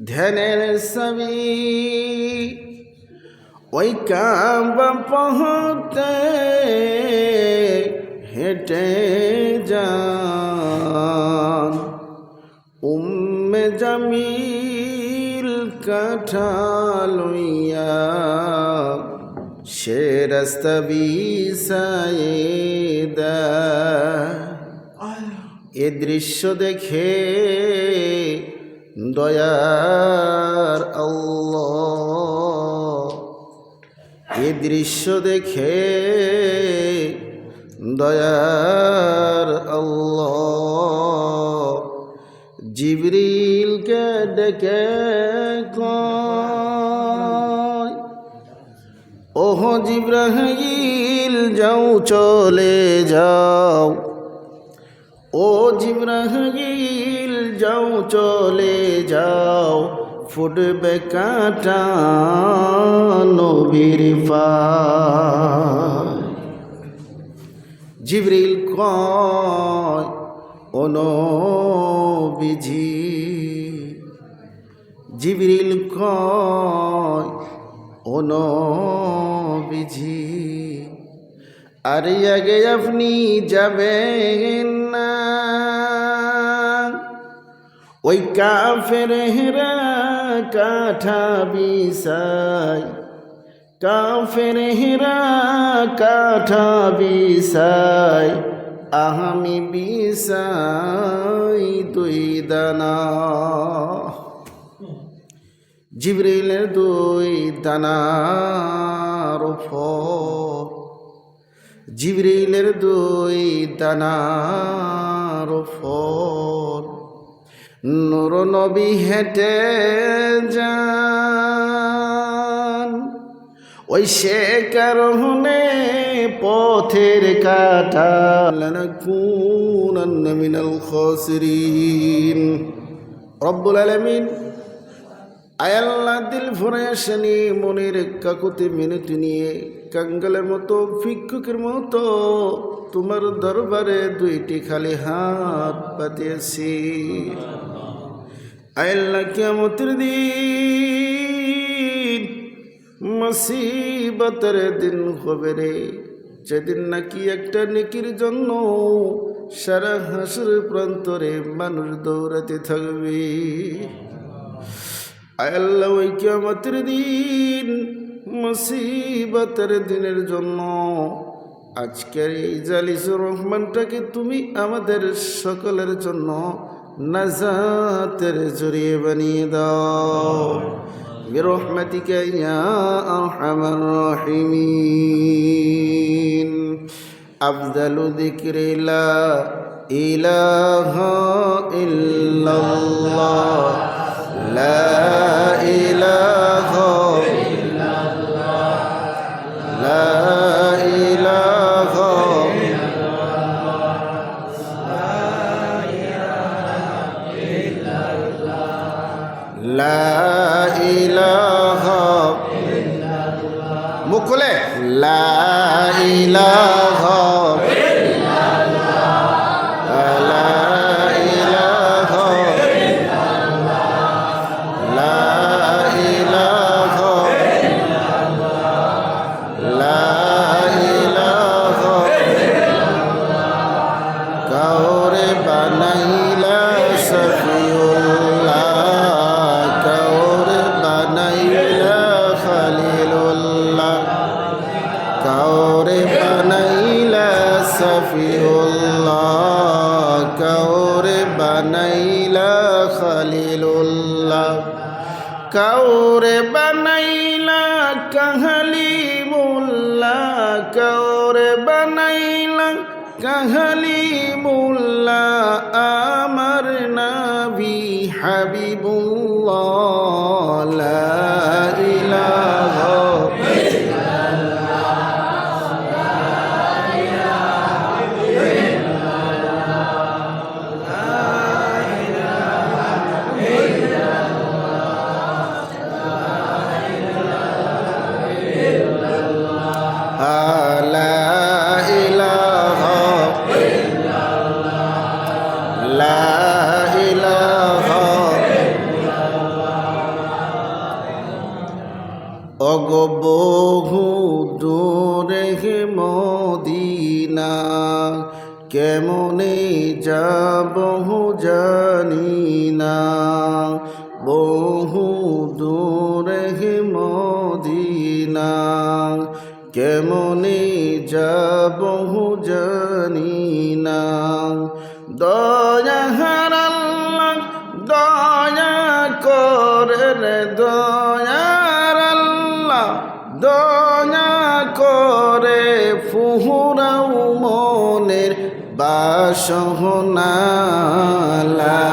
ধ্যানের ছবি ওই কাবা পৌঁছতে হেঁটে যান উম্মে জামিল কাঁঠা লইয়া সে রাস্তা বিছায়ে দেয়। এ দৃশ্য দেখে দয়ার আল্লাহ, এ দৃশ্য দেখে দয়ার আল্লাহ জিবরিলকে ডেকে কয়, ওহ জিবরাইল যাও চলে যাও, ও জিবরাইল যাও চলে যাও, ফুটবে কাঁটা নবীর পায়। জিবরিল কয়, ও নবীজি, জিবরিল কয়, ও নবীজি, আর আগে আপনি যাবেন না, ওই কাফেরেরা কাঁঠা বিছায়, কাফেরেরা কাঁঠা বিছায়, আমি বিছাই দুই দানা। জিবরিলের দুই দানার উপর, জিবরিলের দুই দানার উপর নূর নবী হেঁটে যান, ওই সে কারণে পথের কাঁটা লানাকুনান্না মিনাল খাসিরিন। রব্বুল আলামিন আয় আল্লাহ দিল ভরে আসেনি, মনের কাকুতি মিনতি নিয়ে কাঙ্গালের মতো ভিক্ষুকের মতো তোমার দরবারে দুইটি খালি হাত পাতিয়েছি। আয় আল্লাহ কিয়ামতের দিন মুসিবতের দিন হবে রে, যেদিন নাকি একটা নেকির জন্য সারা হাসর প্রান্তরে মানুষ দৌড়াতে থাকবে। আয় আল্লাহ ওই কিয়ামতের দিন মুসিবতের দিনের জন্য আজকের এই জালিসুর রহমানটাকে তুমি আমাদের সকলের জন্য নাজাতের জরিয়ে বানিয়ে দাও বিরহমাতিকা ইয়া আরহামার রাহিমিন। আফদালু যিকরি লা ইলাহা ইল্লাল্লাহ, লা ইলাহা ইল্লাল্লাহ, লা ইলাহা ইল্লাল্লাহ, লা ইলাহা ইল্লাল্লাহ, মুখ খুলে লা ইলাহা কাউরে বানাইলা সফিউল্লাহ, কাউরে বানাইলা খলিলুল্লাহ, কাউরে বানাইলা কাহালিমুল্লাহ, কাউরে বানাইলা কাহালিমুল্লাহ, আমার নবী হাবিবুল্লাহ, লা ইলাহা ওগো বহু দূরে মদিনা কেমনে যাব জানি না, বহু দূরে মদিনা কেমনে যাব জানি না। দয়ার আল্লাহ দয়া করে রে, দয়ার আল্লাহ দয়া করে ফুরাও মনের বাসনা। লা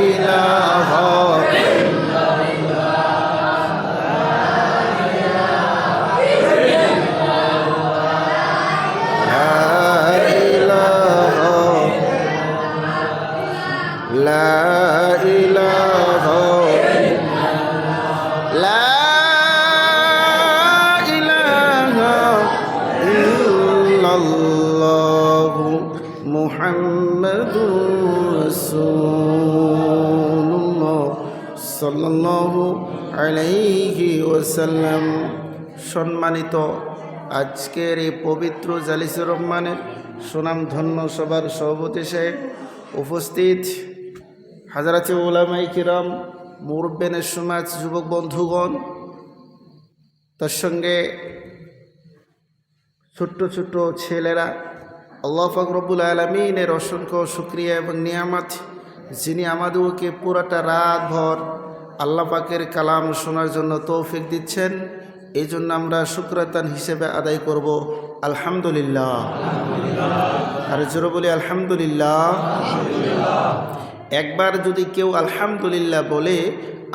ইলাহা সাল্লাল্লাহু আলাইহি ওয়াসাল্লাম। সম্মানিত আজকের এই পবিত্র জালিসুর রহমানের সুনামধন্য সবার সভাপতি সাহেব, উপস্থিত হাজারাতে উলামায়ে কিরাম, মুরব্বিয়ানে সমাজ, যুবক বন্ধুগণ, তার সঙ্গে ছোট্ট ছোট্ট ছেলেরা, আল্লাহ পাক রব্বুল আলামিনের অসংখ্য শুকরিয়া এবং নিয়ামত, যিনি আমাদেরকে পুরাটা রাত ভর আল্লাহ পাকের কালাম শোনার জন্য তৌফিক দিচ্ছেন। এই জন্য আমরা শুকরাতান হিসেবে আদায় করব আলহামদুলিল্লাহ। আর জোরে বলি আলহামদুলিল্লাহ। একবার যদি কেউ আলহামদুলিল্লাহ বলে,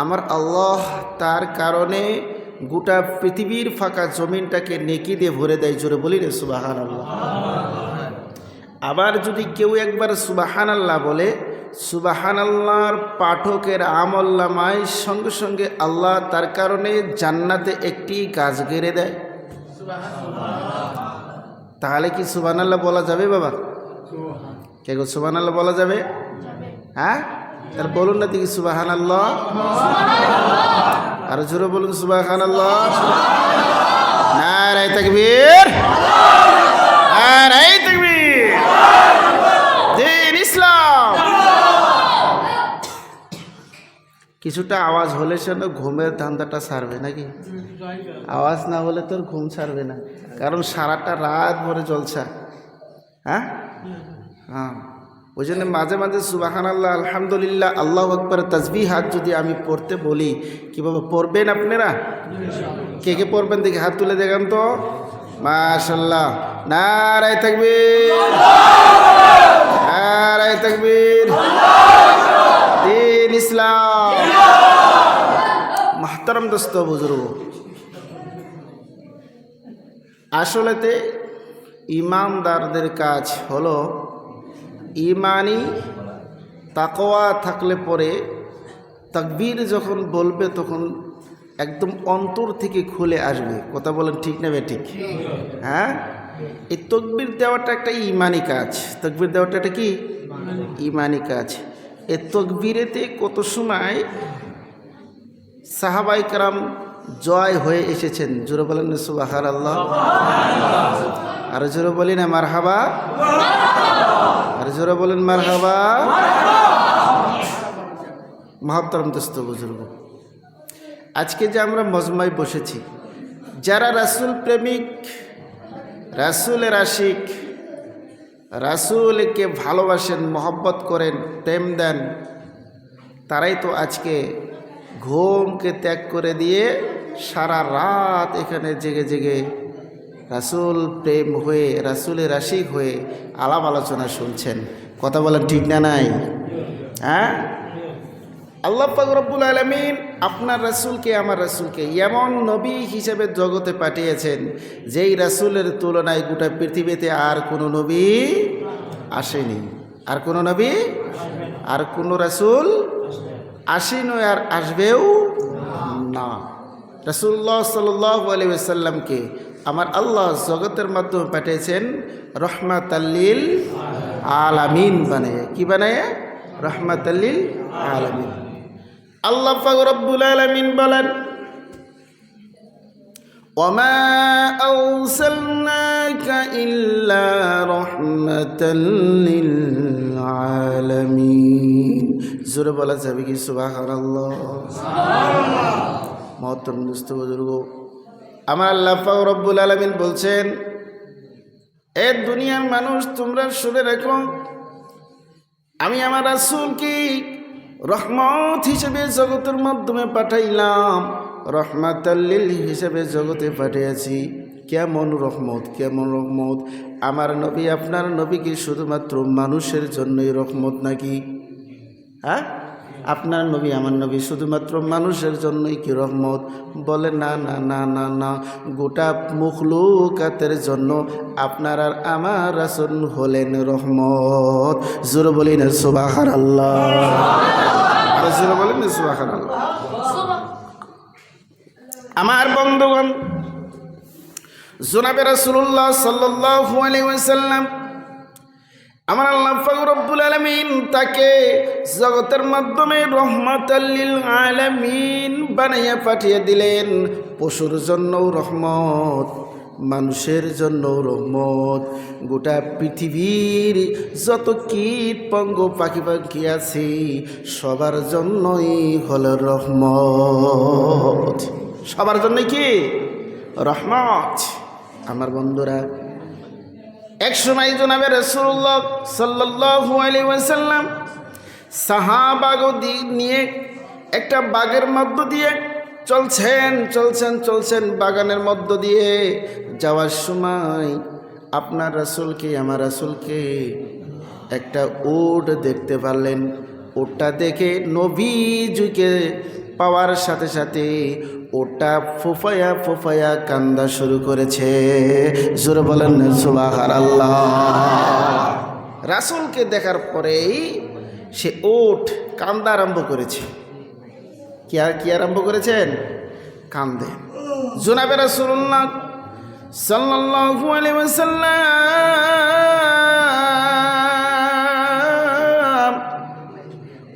আমার আল্লাহ তার কারণে গোটা পৃথিবীর ফাঁকা জমিনটাকে নেকি দিয়ে ভরে দেয়। জোরে বলি রে সুবহানাল্লাহ। আবার যদি কেউ একবার সুবহানাল্লাহ বলে, সুবহানাল্লাহর পাঠকের আমলনামায় সঙ্গে সঙ্গে আল্লাহ তার কারণে জান্নাতে একটি গাছ গেড়ে দেয়। তাহলে কি সুবহানাল্লাহ বলা যাবে বাবা? কে গো সুবহানাল্লাহ বলা যাবে? হ্যাঁ, তার বলুন না দেখি সুবহানাল্লাহ। আর জোরে বলুন সুবহানাল্লাহ। নারে তাকবীর, নারে তাকবীর, দ্বীন ইসলাম। কিছুটা আওয়াজ হলে সে ঘুমের ধান্দাটা ছাড়বে নাকি? আওয়াজ না হলে তোর ঘুম ছাড়বে না, কারণ সারাটা রাত ভরে জলসা। হ্যাঁ হ্যাঁ, ওই জন্য মাঝে মাঝে সুবহানাল্লাহ, আলহামদুলিল্লাহ, আল্লাহু আকবার, তাসবিহাত যদি আমি পড়তে বলি, কীভাবে পড়বেন আপনারা? কে কে পড়বেন দেখি হাত তুলে দেখান তো। মাশাআল্লাহ। নারায়ে তাকবীর, নারায়ে তাকবীর, দ্বীন ইসলাম। মাহতারাম দোস্ত বুজুর্গ, আসলেতে ইমানদারদের কাজ হলো ইমানি তাকওয়া থাকলে পরে তাকবীর যখন বলবে তখন একদম অন্তর থেকে খুলে আসবে। কথা বলেন ঠিক না ঠিক? হ্যাঁ, এই তাকবীর দেওয়াটা একটা ইমানি কাজ। তাকবীর দেওয়াটা একটা কি ইমানি কাজ। এই তাকবীরেতে কত সময় সাহাবায়ে কেরাম জয় হয়ে এসেছেন। জোরে বলেন না সুবহানাল্লাহ। আর জোরে বলি না মারহাবা, আর জোরে বলেন মারহাবা। মহতরম দোস্ত বুজুর্গ, আজকে যে আমরা মজমায় বসেছি, যারা রাসূল প্রেমিক, রাসূলের আশিক, রাসূলকে ভালোবাসেন, মহব্বত করেন, প্রেম দেন, তারাই তো আজকে ঘুমকে ত্যাগ করে দিয়ে সারা রাত এখানে জেগে জেগে রাসূল প্রেম হয়ে, রাসূলের আশিক হয়ে আলাপ আলোচনা শুনছেন। কথা বলেন ঠিক না নাই? হ্যাঁ, আল্লাহ পাক রব্বুল আলামিন আপনার রাসূলকে, আমার রাসূলকে এমন নবী হিসেবে জগতে পাঠিয়েছেন, যেই রাসূলের তুলনায় গোটা পৃথিবীতে আর কোনো নবী আসেনি, আর কোনো নবী, আর কোনো রাসূল আসেনি, আর আসবেও না। রাসূলুল্লাহ সাল্লাল্লাহু আলাইহি ওয়াসাল্লামকে আমার আল্লাহ জগতের মাধ্যমে পাঠিয়েছেন রহমাতাল লিল আলামিন বানায়। কি বানায়? রহমাতাল লিল আলামিন। আল্লাহ পাক রব্বুল আলামিন বলেন, وما أرسلناك إلا رحمة للعالمين জোরে বলা যাবে কি সুবহানাল্লাহ মহতরম দোস্ত বুজুর্গ আমার আল্লাহ পাক রব্বুল আলামিন বলছেন এ দুনিয়ার মানুষ তোমরা শুনে রাখো আমি আমার রাসূলকে রহমত হিসেবে জগতের মাধ্যমে পাঠাইলাম রহমাতাল লিল হিসেবে জগতে পাঠিয়েছি কেমন রহমত আমার নবী আপনার নবী কি শুধুমাত্র মানুষের জন্যই রহমত নাকি হ্যাঁ আপনার নবী আমার নবী শুধুমাত্র মানুষের জন্যই কি রহমত বলে না না না না না গোটা মখলুকাতের জন্য আপনার আর আমার রাসূল হলেন রহমত জোরে বলেন সুবহানাল্লাহ জোরে বলেন সুবহানাল্লাহ আমার বন্ধুগণ জনাবে রাসূলুল্লাহ সাল্লাল্লাহু আলাইহি ওয়াসাল্লাম আমার আল্লাহ পাক রব্বুল আলামিন তাকে জগতের মাধ্যমে রহমাতাল লিল আলামিন বানাইয়া পাঠিয়ে দিলেন পশুর জন্যও রহমত মানুষের জন্যও রহমত গোটা পৃথিবীর যত কীট পঙ্গ পাখি পাখি আছে সবার জন্যই হলো রহমত সবার জন্য কি রহমত আমার বন্ধুরা এক সময় জনাবে রাসূলুল্লাহ সাল্লাল্লাহু আলাইহি ওয়াসাল্লাম সাহাবাগদি নিয়ে একটা বাগের মধ্য দিয়ে চলছেন বাগানের মধ্য দিয়ে যাওয়ার সময় আপনার রাসূলকে আমার রাসূলকে একটা উট দেখতে পারলেন উটটা দেখে নবীজিকে পাওয়ার সাথে সাথে ওটা ফুফায়া কান্দা শুরু করেছে জোরে বলেন সুবহানাল্লাহ রাসূলকে দেখার পরেই সে উট কান্দা আরম্ভ করেছে কি আরম্ভ করেছেন কান্দে জনাবে রাসূলুল্লাহ সাল্লাল্লাহু আলাইহি ওয়াসাল্লাম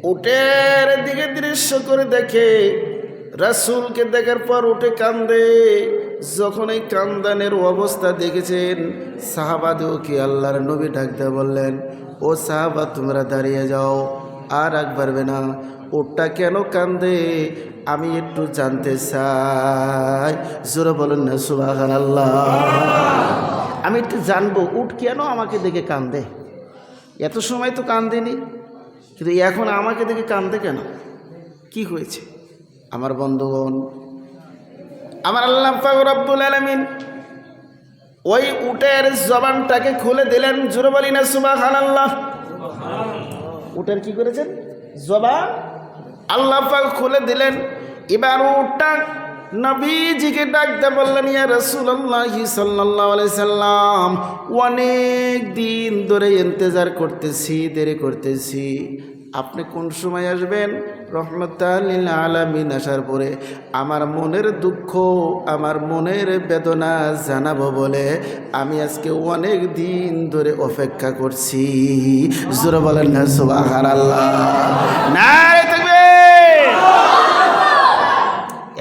উটের দিকে দৃশ্য করে দেখে রাসূলকে দেখার পর উঠে কান্দে যখন এই কান্দানের অবস্থা দেখেছেন সাহাবাদেরও কি আল্লাহর নবী ডাক দিয়ে বললেন ও সাহাবা তোমরা দাঁড়িয়ে যাও আর রাগ পারবে না উটটা কেন কান্দে আমি একটু জানতে চাই জোরে বলুন না সুবহানাল্লাহ আমি একটু জানবো উট কেন আমাকে দেখে কান্দে এত সময় তো কান্দেনি কিন্তু এখন আমাকে দেখে কান্দে কেন কি হয়েছে আমার বন্ধুগণ আমার আল্লাহ পাক রব্বুল আলামিন ওই উটের জবানটাকে খুলে দিলেন জোরে বলি না সুবহানাল্লাহ উটের কি করেছেন জবান আল্লাহ পাক খুলে দিলেন এবার উটটা নবীজিকে ডাকতে বললেন ইয়া রাসূলুল্লাহ সাল্লাল্লাহু আলাইহি সাল্লাম অনেক দিন ধরে ইন্তজার করতেছি দেরি করতেছি আপনি কোন সময় আসবেন রহমাতাল লিল আলামিন আসার পরে আমার মনের দুঃখ আমার মনের বেদনা জানাবো বলে আমি আজকে অনেক দিন ধরে অপেক্ষা করছি জোরে বলেন না সুবহানাল্লাহ নারে তাকবীর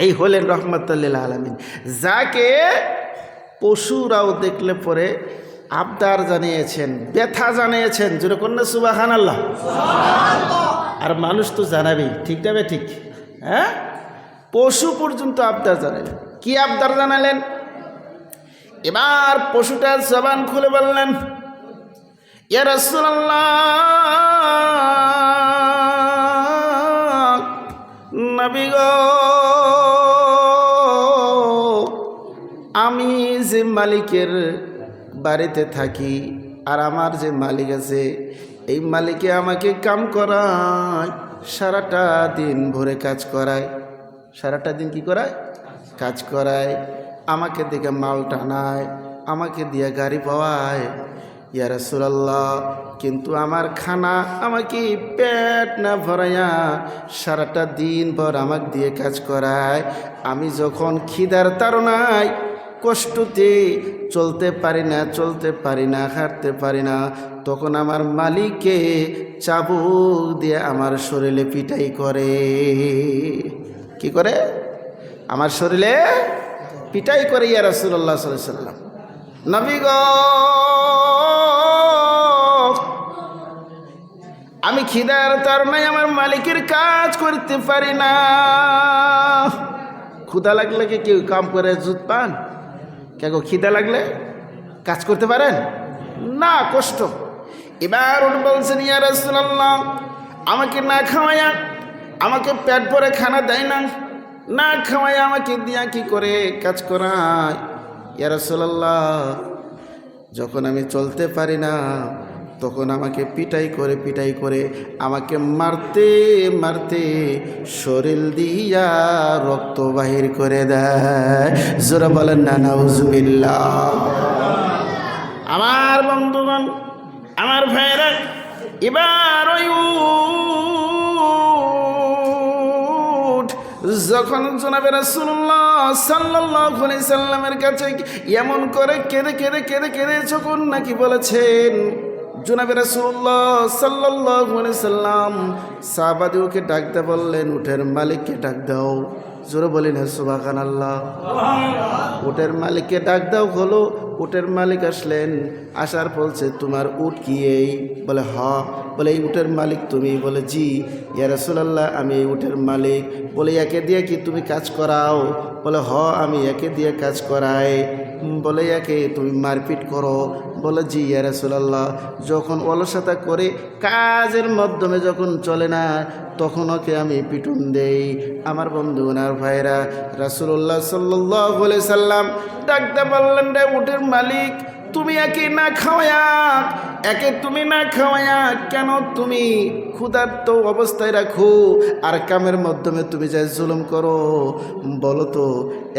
এই হলেন রহমাতাল লিল আলামিন যাকে পশুরাও দেখলে পরে আবদার জানিয়েছেন ব্যথা জানিয়েছেন জোরে কন্যা সুবহানাল্লাহ আর মানুষ তো জানাবেই ঠিক যাবে ঠিক হ্যাঁ পশু পর্যন্ত আবদার জানালেন কি আবদার জানালেন এবার পশুটার জবান খুলে বললেন ইয়া রাসূলুল্লাহ নবী গো আমি যে মালিকের বাড়িতে থাকি আর আমার যে মালিক আছে এই মালিকে আমাকে কাম করায় সারাটা দিন ভরে কাজ করায় সারাটা দিন কি করায় কাজ করায় আমাকে দেখে মাল টানায় আমাকে দিয়ে গাড়ি পাওয়ায় ইয়া রাসূলুল্লাহ কিন্তু আমার খানা আমাকে পেট না ভরাইয়া সারাটা দিন ভর আমাকে দিয়ে কাজ করায় আমি যখন খিদার তাড়নায় কষ্টতে চলতে পারি না হাঁটতে পারি না তখন আমার মালিককে চাবুক দিয়ে আমার শরীরে পিটাই করে কি করে আমার শরীরে পিটাই করে ইয়া রাসূলুল্লাহ সাল্লাল্লাহু আলাইহি সাল্লাম, নবী গো আমি খিদার তাড়নায় আমার মালিকের কাজ করতে পারি না। ক্ষুধা লাগলে কি কেউ কাম করে জুত পান? কে গো খিদা লাগলে কাজ করতে পারেন না, কষ্ট। এবার উনি বলছেন ইয়া রাসূলুল্লাহ আমাকে না খাওয়ায়া, আমাকে পেট ভরে খানা দেয় না, না খাওয়ায়া আমাকে দিয়া কি করে কাজ করায়। ইয়া রাসূলুল্লাহ যখন আমি চলতে পারি না তখন আমাকে পিটাই করে আমাকে মারতে মারতে শরীর দিয়া রক্ত বাহির করে দেয়। জোরে বলেন না নাউজুবিল্লাহ। আমার বন্ধুগণ, আমার ভাইরা, এবার ওই উট যখন জনাবে রাসূলুল্লাহ সাল্লাল্লাহু আলাইহি সাল্লামের কাছে এমন করে কেঁদে যখন নাকি বলেছেন, জনাবে রাসূলুল্লাহ সাল্লাল্লাহু আলাইহি সাল্লাম সাহাবাদেরকে ডাকতে বললেন, উটের মালিককে ডাক দাও। জোরে বলেন সুবহানাল্লাহ। উটের মালিককে ডাক দাও হলো। উটের মালিক আসলেন, আসার বলছে তোমার উট কি এই? বলে হ। বলে এই উটের মালিক তুমি? বলে জি। ইয়া রাসূলুল্লাহ আমি এই উটের মালিক। বলে একে দিয়ে কি তুমি কাজ করাও? বলে হ আমি একে দিয়ে কাজ করাই। বলে একে তুমি মারপিট করো? বলে জি ইয়া রাসূলুল্লাহ। যখন অলসতা করে কাজের মাধ্যমে যখন চলে না তখন ওকে আমি পিটুন দেই। আমার বন্ধু আর ভাইরা, রাসূলুল্লাহ সাল্লাল্লাহু আলাইহি সাল্লাম ডাকতে বললেন, রে উটের মালিক তুমি একে না খাওয়ায়া, একে তুমি না খাওয়ায়া কেন তুমি ক্ষুধার্ত অবস্থায় রাখো আর কামের মাধ্যমে তুমি যাই জুলুম করো? বলো তো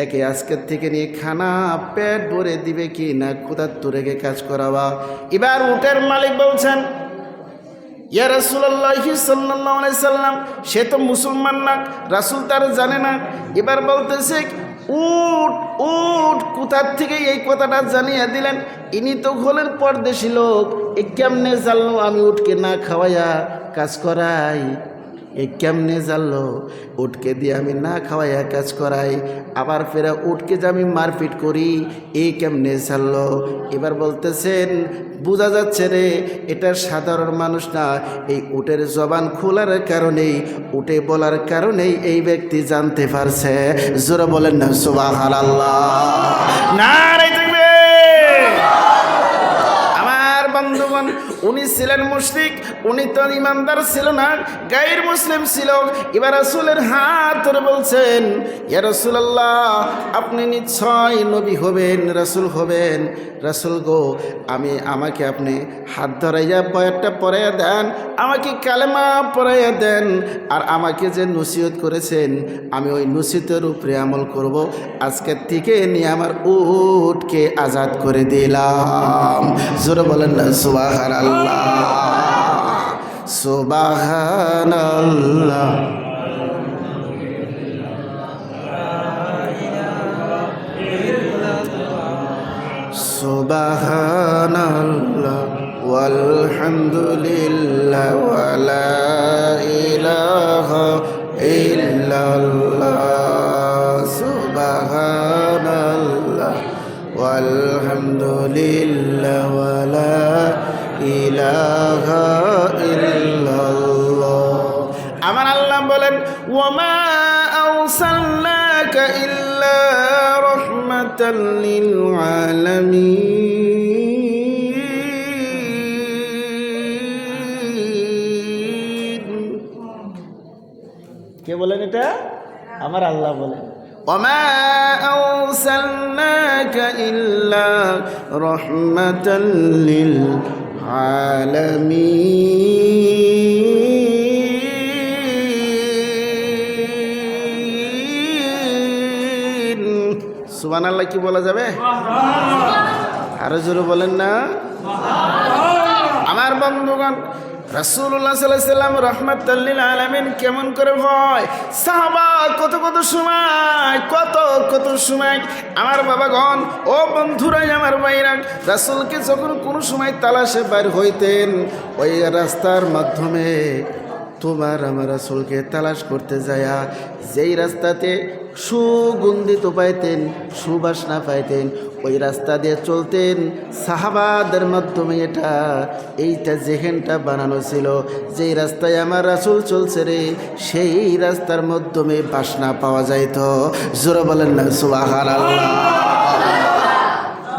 একে আজকের থেকে নিয়ে খানা পেট ভরে দিবে কি না ক্ষুধার্ত রেখে কাজ করাবা? এবার উটের মালিক বলছেন, ইয়া রাসূলুল্লাহ সাল্লাল্লাহু আলাইহি সাল্লাম সে তো মুসলমান না, রাসূল তার জানে না। এবার বলতেছে উট উট কোথার থেকে এই কথাটা জানিয়ে দিলেন? ইনি তো হলেন পরদেশি লোক, এ কেমনে জানলো আমি উটকে না খাওয়াইয়া কাজ করাই? এ কেমনে জানলো উটকে দিয়ে আমি না খাওয়াইয়া কাজ করাই, আবার ফেরা উটকে যে আমি মারপিট করি এই কেমনে জানলো? এবার বলতেছেন বোঝা যাচ্ছে রে এটা সাধারণ মানুষ না, এই উটের জবান খোলার কারণেই, উটে বলার কারণেই এই ব্যক্তি জানতে পারছে। জোরে বলেন না সুবহানাল্লাহ। নারে তাকবীর। আমার বন্ধুগণ উনি ছিলেন মুশরিক, উনি তো ইমানদার ছিল না, গায়ের মুসলিম ছিল। এবার রাসূলের হাত ধরে বলছেন, ইয়া রাসূলুল্লাহ আপনি নিশ্চয় নবী হবেন, রাসূল হবেন। রাসূল গো আমাকে আপনি হাত ধরাইয়া বয়াতটা পড়াইয়া দেন, আমাকে কালেমা পড়াইয়া দেন, আর আমাকে যে নসিহত করেছেন আমি ওই নসিহতের উপরে আমল করব। আজকের থেকে নিয়ে আমার উটকে আজাদ করে দিলাম। জোরে বলেন না সুবহানাল্লাহ। সুবহানাল্লাহ। সুবহানাল্লাহ ওয়ালহামদুলিল্লাহ ওয়া লা ইলাহা ইল্লাল্লাহ। সুবহানাল্লাহ ওয়ালহামদুলিল্লাহ ওয়া লা ইলাহা ইল্লাল্লাহ। আমার আল্লাহ বলেন, ওয়া মা আরসালনাকা ইল্লা রাহমাতাল লিল আলামিন। কে বলেন এটা? আমার আল্লাহ বলেন, وما أرسلناك إلا رحمة للعالمين। সুবহানাল্লাহ কি বলা যাবে? আরো জোরে বলেন না। আমার বন্ধুগণ রাসূলুল্লাহ সাল্লাল্লাহু আলাইহি সাল্লাম রাহমাতাল লিল আলামিন কেমন করে হয়? সাহাবা কত সময় আমার বাবাগণ ও বন্ধুরাই আমার ভাইরা, রাসূলকে যখন কোনো সময় তালাশে বের হইতেন ওই রাস্তার মাধ্যমে তোমার আমার রাসূলকে তালাশ করতে যায়া যেই রাস্তাতে সুগন্ধিত পাইতেন, সুবাসনা পাইতেন, ওই রাস্তা দিয়ে চলতেন। সাহাবাদের মাধ্যমে এইটা যেখানটা বানানো ছিল, যেই রাস্তায় আমার রাসূল চলছে রে, সেই রাস্তার মাধ্যমে বাসনা পাওয়া যাইত। জোরে বলেন না সুবহানাল্লাহ।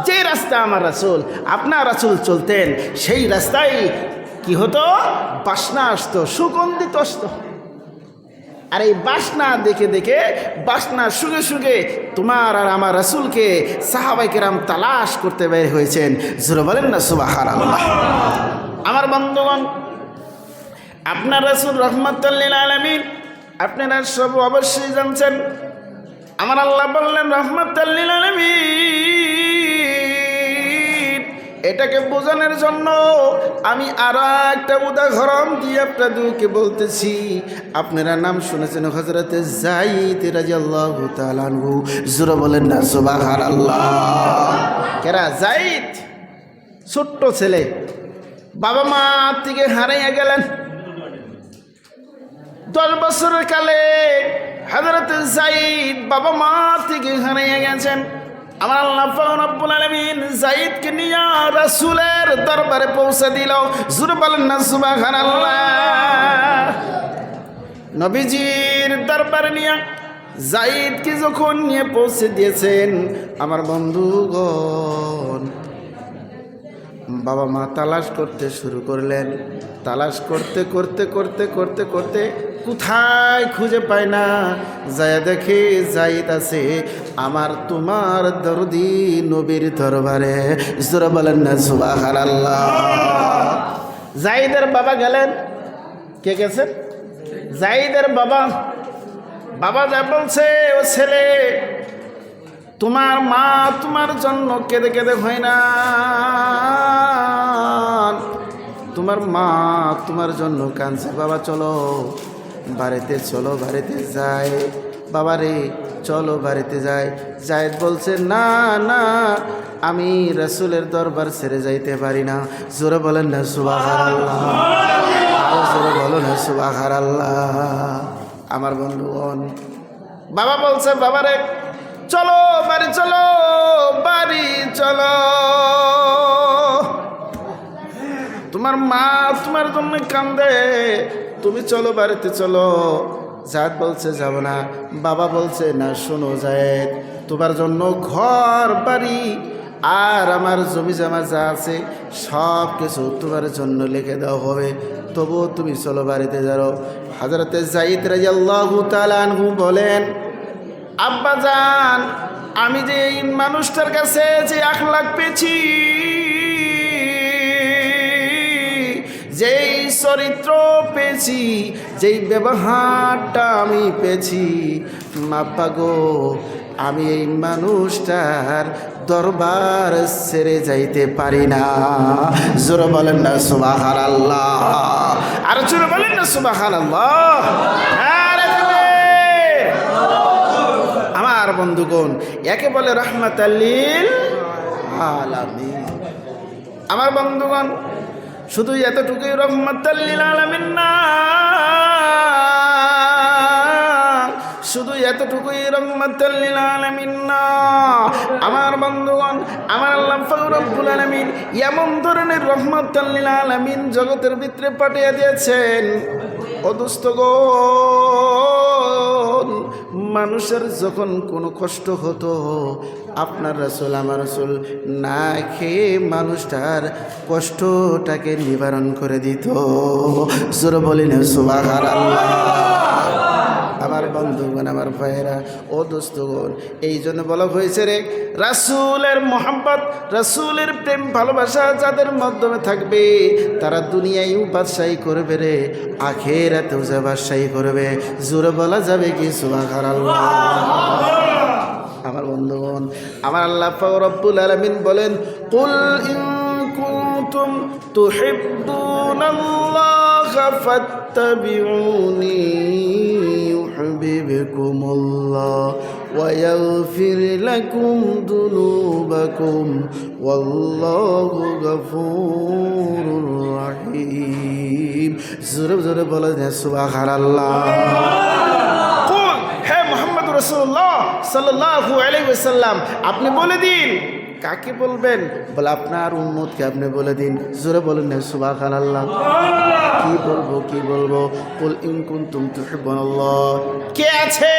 যে রাস্তা আমার রাসূল, আপনার রাসূল চলতেন, সেই রাস্তায় কি হতো? বাসনা আসতো, সুগন্ধিত আসতো। আর এই বাসনা দেখে দেখে, বাসনা শুগে শুগে তোমার আর আমার রাসূলকে সাহাবায়ে কেরাম তালাশ করতে বের হয়েছেন। জোরে বলেন না সুবহানাল্লাহ। আমার বন্ধুগণ, আপনার রাসূল রাহমাতুল লিল আলামিন, আপনারা সব অবশ্যই জানছেন। আমার আল্লাহ বললেন রাহমাতুল লিল আলামিন। এটাকে বোঝানোর জন্য আমি আরো একটা উদাহরণ দিয়ে আপনাদেরকে বলতেছি। আপনারা নাম শুনেছেন হযরতে যায়েদ রাদিয়াল্লাহু তাআলা আনহু। জোরে বলেন না সুবহানাল্লাহ। কেরা? যায়েদ ছোট্ট ছেলে, বাবা মা থেকে হারিয়ে গেলেন। 10 বছরের কালে হযরতে যায়েদ বাবা মা থেকে হারিয়ে গেছেন। আমার আল্লাহ পাক রব্বুল আলামিন যায়েদকে নিয়ে রাসূলের দরবারে পৌঁছে দিল। জোরে বলেন না সুবহানাল্লাহ। নবীজির দরবারে নিয়ে যায়েদকে যখন নিয়ে পৌঁছে দিয়েছেন, আমার বন্ধুগণ, বাবা মা তালাশ করতে শুরু করলেন। তালাশ করতে করতে করতে করতে করতে কোথায় খুঁজে পায় না। যায় দেখে যায়েদ আছে আমার তোমার দরদি নবীর দরবারে। জোরে বলেন না সুবহানাল্লাহ। যায়েদের বাবা গেলেন। কে গেছেন? যায়েদের বাবা। বাবা যা বলছে, ও ছেলে, তোমার মা তোমার জন্য কেঁদে কেঁদে হয় না। তোমার মা তোমার জন্য কাঁদছে। বাবা চলো বাড়িতে, চলো বাড়িতে যাই। বাবা রে চলো বাড়িতে যাই। যায়েদ বলছে না না, আমি রাসূলের দরবার ছেড়ে যাইতে পারি না। জোরে বলেন না সুবহানাল্লাহ। আরো জোরে বলো না সুবহানাল্লাহ। আমার বন্ধুগণ, বাবা বলছে বাবা রে চলো বাড়ি, চলো বাড়ি চলো, তোমার মা তোমার জন্য কান্দে, তুমি চলো বাড়িতে চলো। যায়েদ বলছে যাব না। বাবা বলছে না, শোনো যায়েদ, তোমার জন্য ঘর বাড়ি আর আমার জমি জমা যা আছে সব কিছু তোমার জন্য লিখে দেওয়া হবে, তবুও তুমি চলো বাড়িতে যাও। হযরতে যায়েদ রাদিয়াল্লাহু তাআলা আনহু বলেন, আব্বা জান, আমি যে এই মানুষটার কাছে যে আখলাক পেয়েছি, যেই চরিত্র পেয়েছি, যেই ব্যবহারটা আমি পেয়েছি, আব্বা গো, আমি এই মানুষটার দরবার ছেড়ে যাইতে পারি না। জোরে বলেন না সুবহানাল্লাহ। আর জোরে বলেন না সুবহানাল্লাহ। আমার বন্ধুগণ, একে বলে রাহমাতাল লিল আলামিন। আমার বন্ধুগণ, শুধু এতটুকুই রাহমাতাল লিল আলামিন না, শুধু এতটুকুই রাহমাতাল লিল আলামিন না। আমার বন্ধুগণ, আমার আল্লাহ পাক রব্বুল আলামিন এমন ধরনের রাহমাতাল লিল আলামিন জগতের ভিতরে পাঠিয়ে দিয়েছেন। ও দোস্তগণ, মানুষের যখন কোনো কষ্ট হতো, আপনার রাসূল আমার রাসূল না খেয়ে মানুষটার কষ্টটাকে নিবারণ করে দিত। জোরে বলেন সুবহানাল্লাহ। আমার বন্ধুগণ, আমার ভাইয়েরা, ও দোস্তগণ, এই জন্য বলা হয়েছে রে, রাসূলের মোহাব্বত, রাসূলের প্রেম ভালোবাসা যাদের মাধ্যমে থাকবে, তারা দুনিয়ায়ও বাদশাহী করবে রে, আখিরাতেও যে বাদশাহী করবে। জোরে বলা যাবে কি সুবহানাল্লাহ। আমার বন্ধুগণ, আমার আল্লাহ পাক রব্বুল আলামিন বলেন, কুল ইন কুনতুম তুহিব্বুনাল্লাহা ফাত্তাবিউনি يحببكم الله ويغفر لكم ذنوبكم والله غفور رحيم জোরে জোরে বলে দেন সুবহানাল্লাহ কুল হে মুহাম্মদ রাসূলুল্লাহ সাল্লাল্লাহু আলাইহি ওয়াসাল্লাম আপনি বলে দিন কাকে বলবেন বলে আপনার উম্মতকে আপনি বলে দিন জোরে বলেন না সুবহানাল্লাহ কি বলবো কুল ইন কুনতুম তুহিব্বুনাল্লাহ কে আছে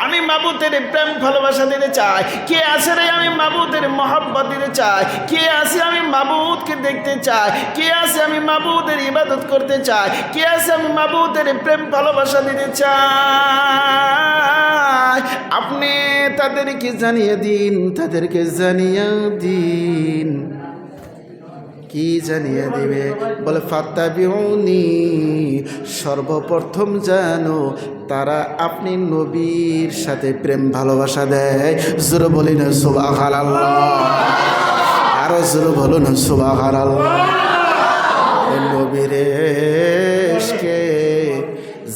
আমি মাবুদের প্রেম ভালোবাসা দিতে চাই কে আছে রে আমি মাবুদের মহব্বত দিতে চাই কে আছে আমি মাবুদকে দেখতে চাই কে আছে আমি মাবুদের ইবাদত করতে চাই কে আছে আমি মাবুদের প্রেম ভালোবাসা দিতে চাই আপনি তাদেরকে জানিয়ে দিন কি জানিয়ে দিবে বলে ফাত্তাবিউনি সর্বপ্রথম জানো তারা আপনি নবীর সাথে প্রেম ভালোবাসা দেয় জোরে বলি না সুবহানাল্লাহ আরো জোরে বলো না সুবহানাল্লাহ নবীর ইশকে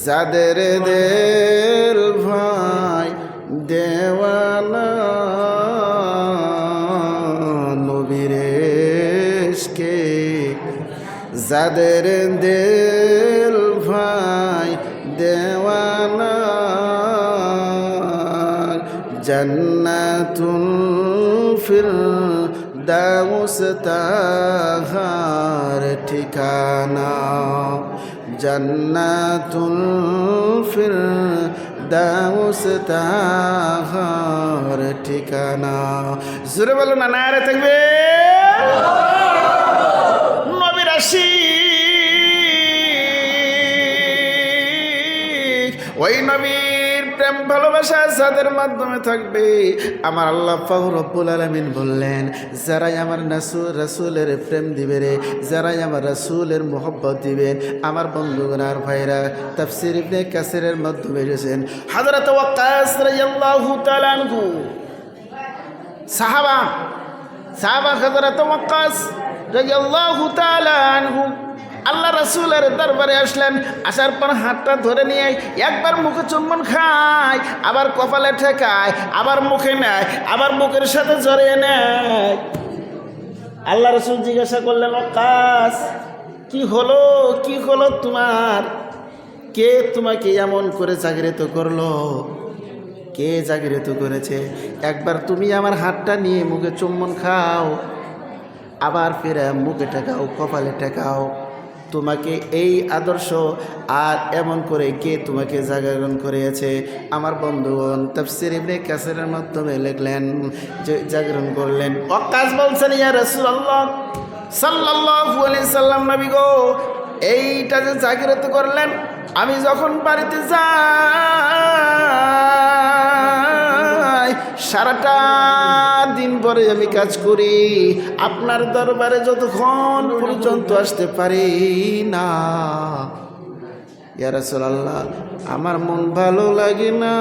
যাদের দিল ভাই দেওয়ানা নবীর ইশকে যাদের দিল ভাই দেওয়ানা জান্নাতুল ফিরদাউস তাহার ঠিকানা জান্নাতুল ফিরদাউস তাহার ঠিকানা জোরে বলো না নারে তাকবীর নবীর আশিক ওই নবীর প্রেম ভালোবাসা যাদের মাধ্যমে থাকবে আমার আল্লাহ পাক রব্বুল আলামিন বললেন যারাই আমার রাসূলের প্রেম দিবে রে যারাই আমার রাসূলের মোহব্বত দিবেন আমার বন্ধুগণ আর ভাইরা তাফসীর ইবনে কাসিরের মাধ্যমে এসেছেন হযরত ওয়াক্কাস রাদিয়াল্লাহু তাআলা আনহু সাহাবা হযরত ওয়াক্কাস রাদিয়াল্লাহু তাআলা আনহু আল্লাহ রাসূলের দরবারে আসলেন আসার পর হাতটা ধরে নিয়ে একবার মুখে চুম্বন খায় আবার কপালে ঠেকায় আবার মুখে নেয় আবার মুখের সাথে জড়িয়ে নেয় আল্লাহ রাসূল জিজ্ঞাসা করলেন ওয়াক্কাস কি হলো তোমার কে তোমাকে এমন করে জাগরিত করলো কে জাগরিত করেছে একবার তুমি আমার হাতটা নিয়ে মুখে চুম্বন খাও আবার ফিরে মুখে ঠেকাও কপালে ঠেকাও তোমাকে এই আদর্শ আর এমন করে কে তোমাকে জাগরণ করিয়েছে আমার বন্ধুগণ তাফসীর ইবনে কাসিরের মাধ্যমে লিখলেন যে জাগরণ করলেন ওয়াক্কাস বলছেন ইয়া রাসূলুল্লাহ সাল্লাল্লাহু আলাইহি সাল্লাম নবী গো এইটা যে জাগরিত করলেন আমি যখন বাড়িতে যাই সারাটা দিন পরে আমি কাজ করি আপনার দরবারে যতক্ষণ পর্যন্ত আসতে পারি না ইয়া রাসূলুল্লাহ আমার মন ভালো লাগে না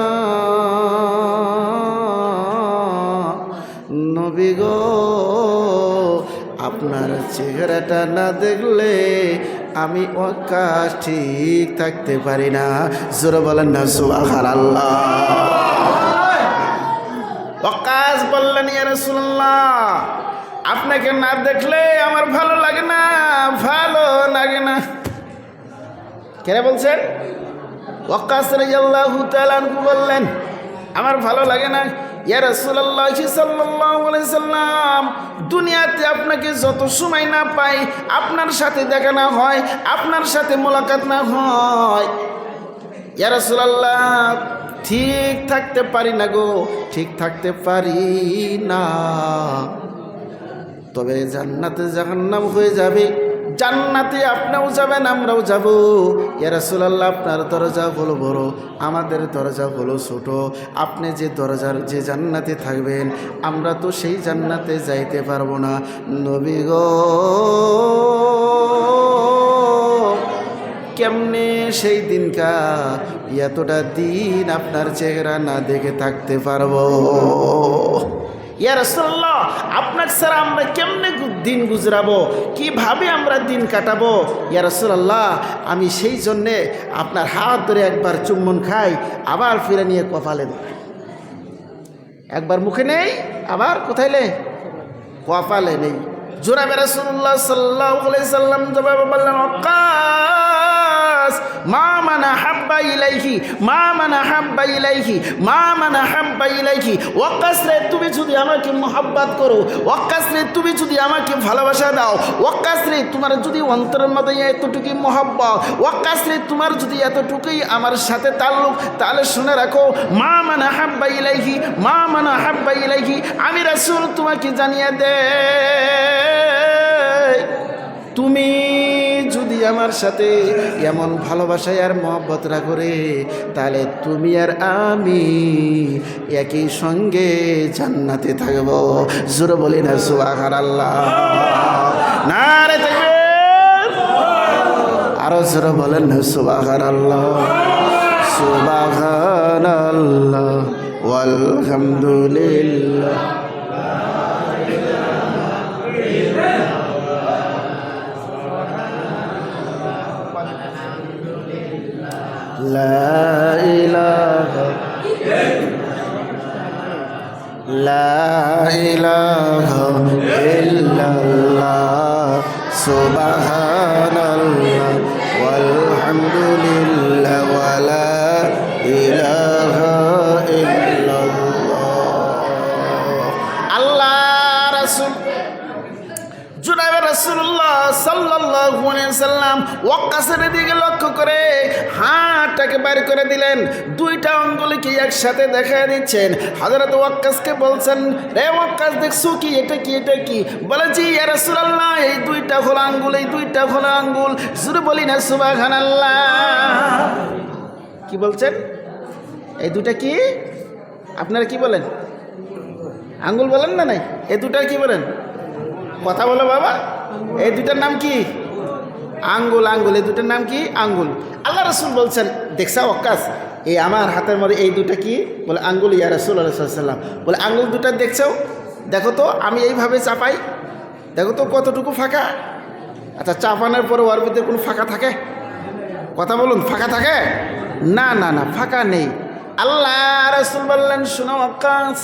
নবী গো আপনার চেহারাটা না দেখলে আমি ওয়াক্কাস ঠিক থাকতে পারি না জোরে বলেন না সুবহানাল্লাহ ওয়াক্কাস বললেন ইয়া রাসূলুল্লাহ আপনাকে না দেখলে আমার ভালো লাগে না কেন বলছেন ওয়াক্কাস রাদিয়াল্লাহু তাআলা আনহু বললেন আমার ভালো লাগে না ইয়া রাসূলুল্লাহ সাল্লাল্লাহু আলাইহি সাল্লাম দুনিয়াতে আপনাকে যত সময় না পাই আপনার সাথে দেখা না হয় আপনার সাথে মোলাকাত না হয় ইয়া রাসূলুল্লাহ ঠিক থাকতে পারি না গো ঠিক থাকতে পারি না তবে জান্নাতে জাহান্নাম হয়ে যাবে জান্নাতে আপনিও যাবেন আমরাও যাব ইয়া রাসূলুল্লাহ আপনার দরজা হলো বড় আমাদের দরজা হলো ছোট আপনি যে জান্নাতে থাকবেন আমরা তো সেই জান্নাতে যাইতে পারবো না নবী গো কেমনে সেই দিনকা এতটা দিন আপনার চেহারা না দেখে থাকতে পারবো ইয়া রাসূলুল্লাহ আপনাকে ছাড়া আমরা কেমনে দিন গুজরাবো, কিভাবে আমরা দিন কাটাবো। ইয়া রাসূলুল্লাহ, আমি সেই জন্যে আপনার হাত ধরে একবার চুম্বন খাই, আবার ফিরে নিয়ে কপালে দিই। একবার মুখে নেই, আবার কোথায় নেই? কপালে নেই। জনাবে রাসূলুল্লাহ সাল্লাল্লাহু আলাইহি সাল্লাম জবাবে বললেন, ওয়াক্কাস মা মান আহাব্বা ইলাইহি, মা মান আহাব্বা ইলাইহি, মা মান আহাব্বা ইলাইহি। ওয়াক্কাস রে, তুমি যদি আমাকে মহব্বত করো, ওয়াক্কাস রে, তুমি যদি আমাকে ভালোবাসা দাও, ওয়াক্কাস রে, তোমার যদি অন্তরের মধ্যে এতটুকুই মহব্বত, ওয়াক্কাস রে, তোমার যদি এতটুকুই আমার সাথে তাল্লুক, তাহলে শুনে রাখো, মা মান আহাব্বা ইলাইহি, মা মান আহাব্বা ইলাইহি, আমি রাসূল তোমাকে জানিয়ে দে, তুমি যদি আমার সাথে এমন ভালোবাসায় আর মহব্বত করে, তাহলে তুমি আর আমি একই সঙ্গে জান্নাতে থাকবো। জোরে বলি না সুবহানাল্লাহ, নারে তাকবীর, আরো জোরে বলেন না সুবহানাল্লাহ, সুবহানাল্লাহ ওয়ালহামদুলিল্লাহ। লা ইলাহা ইল্লাল্লাহ সুবহানাল্লাহ ওয়ালহামদুলিল্লাহ ওয়া লা ইলাহা ইল্লাল্লাহ। আল্লাহ রাসূল জনাবে রাসূলুল্লাহ সাল্লাল্লাহু আলাইহি সাল্লাম ওয়াক্কাসের দিকে লক্ষ্য করে হাতটাকে বের করে দিলেন, দুইটা আঙ্গুলকে একসাথে দেখা দিচ্ছেন। হযরত ওয়াক্কাসকে বলছেন, রে ওয়াক্কাস, দেখছো কি? এটা কি? এটা কি? বলে, জি ইয়া রাসূলুল্লাহ, এই দুইটা হলো আঙ্গুল, এই দুইটা হলো আঙ্গুল। জোরে বলি না সুবহানাল্লাহ। কি বলছেন? এই দুইটা কি? আপনারা কি বলেন? আঙ্গুল বলেন না? নাই, এই দুইটা কি বলেন? কথা বলো বাবা। এই দুটার নাম কি? আঙ্গুল। আঙ্গুল, এই দুটার নাম কি? আঙ্গুল। আল্লাহ রাসূল বলছেন, দেখছা ওয়াক্কাস, এই আমার হাতের মধ্যে এই দুটা কি? বলে, আঙ্গুল। ইয়া রাসূলুল্লাহ সাল্লাল্লাহু আলাইহি ওয়াসাল্লাম বলে, আঙ্গুল দুটা দেখছো? দেখো তো, আমি এইভাবে চাপাই, দেখো তো কতটুকু ফাঁকা। আচ্ছা, চাপানোর পরে ওর ভিতরে কোনো ফাঁকা থাকে? কথা বলুন, ফাঁকা থাকে? না না না, ফাঁকা নেই। আল্লাহ রাসূল বললেন, শোনো ওয়াক্কাস,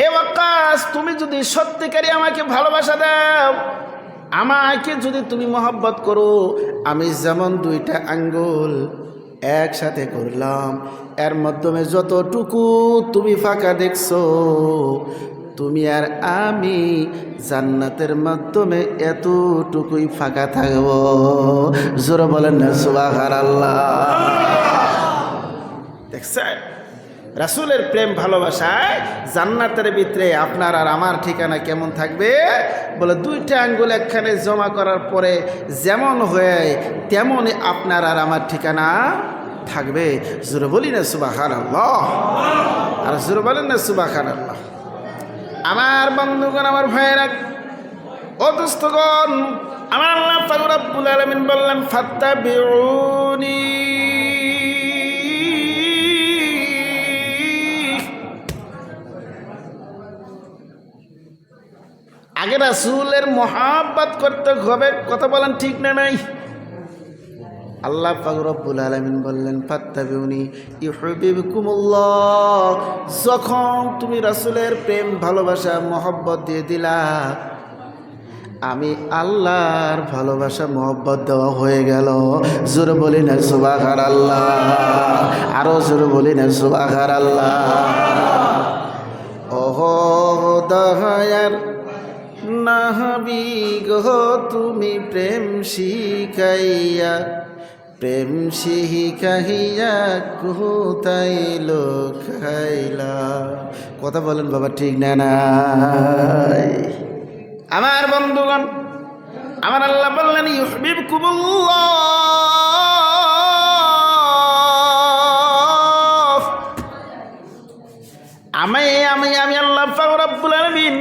এ ওয়াক্কাস, তুমি যদি সত্যিকারই আমাকে ভালোবাসা দাও, আমাকে যদি তুমি মহব্বত করো, আমি যেমন দুইটা আঙ্গুল একসাথে করলাম, এর মাধ্যমে যতটুকু তুমি ফাঁকা দেখছো, তুমি আর আমি জান্নাতের মাধ্যমে এতটুকুই ফাঁকা থাকবো। জোরে বলেন না সুবহানাল্লাহ। দেখছেন রাসূলের প্রেম ভালোবাসায় জান্নাতের ভিতরে আপনার আর আমার ঠিকানা কেমন থাকবে? বলে, দুইটা আঙ্গুল একখানে জমা করার পরে যেমন হয় তেমনই আপনার আর আমার ঠিকানা থাকবে। জোরে বলি না সুবহানাল্লাহ, আর জোরে বলেন না সুবহানাল্লাহ। আমার বন্ধুগণ, আমার ভাইয়েরা, ও দোস্তগণ, আমার আল্লাহ পাক রব্বুল আলামিন বললেন, ফাত্তাবিউনি, আগে রাসূলের মহব্বত করতে হবে। কথা বলেন ঠিক না নাই? আল্লাহ পাক রব্বুল আলামিন বললেন, ফাত্তাবিউনি ইউহিব্বুকুমুল্লাহ। যখন তুমি রাসূলের প্রেম ভালোবাসা মহব্বত দিয়ে দিলা, আমি আল্লাহর ভালোবাসা মহব্বত দেওয়া হয়ে গেল। জোরে বলি না সুবহানাল্লাহ, আরো জোরে বলি না সুবহানাল্লাহ। ওহো দয়ার নাহাবি গো, তুমি প্রেম শিখাইয়া, প্রেম শিখাইয়া কোথায় লোকাইলা। কথা বলেন বাবা, ঠিক না নাই? আমার বন্ধুগণ, আমার আল্লাহ বললেন, ইউহিব্বুকুমুল্লাহ। আমি আল্লাহ পাক রব্বুল আলামিন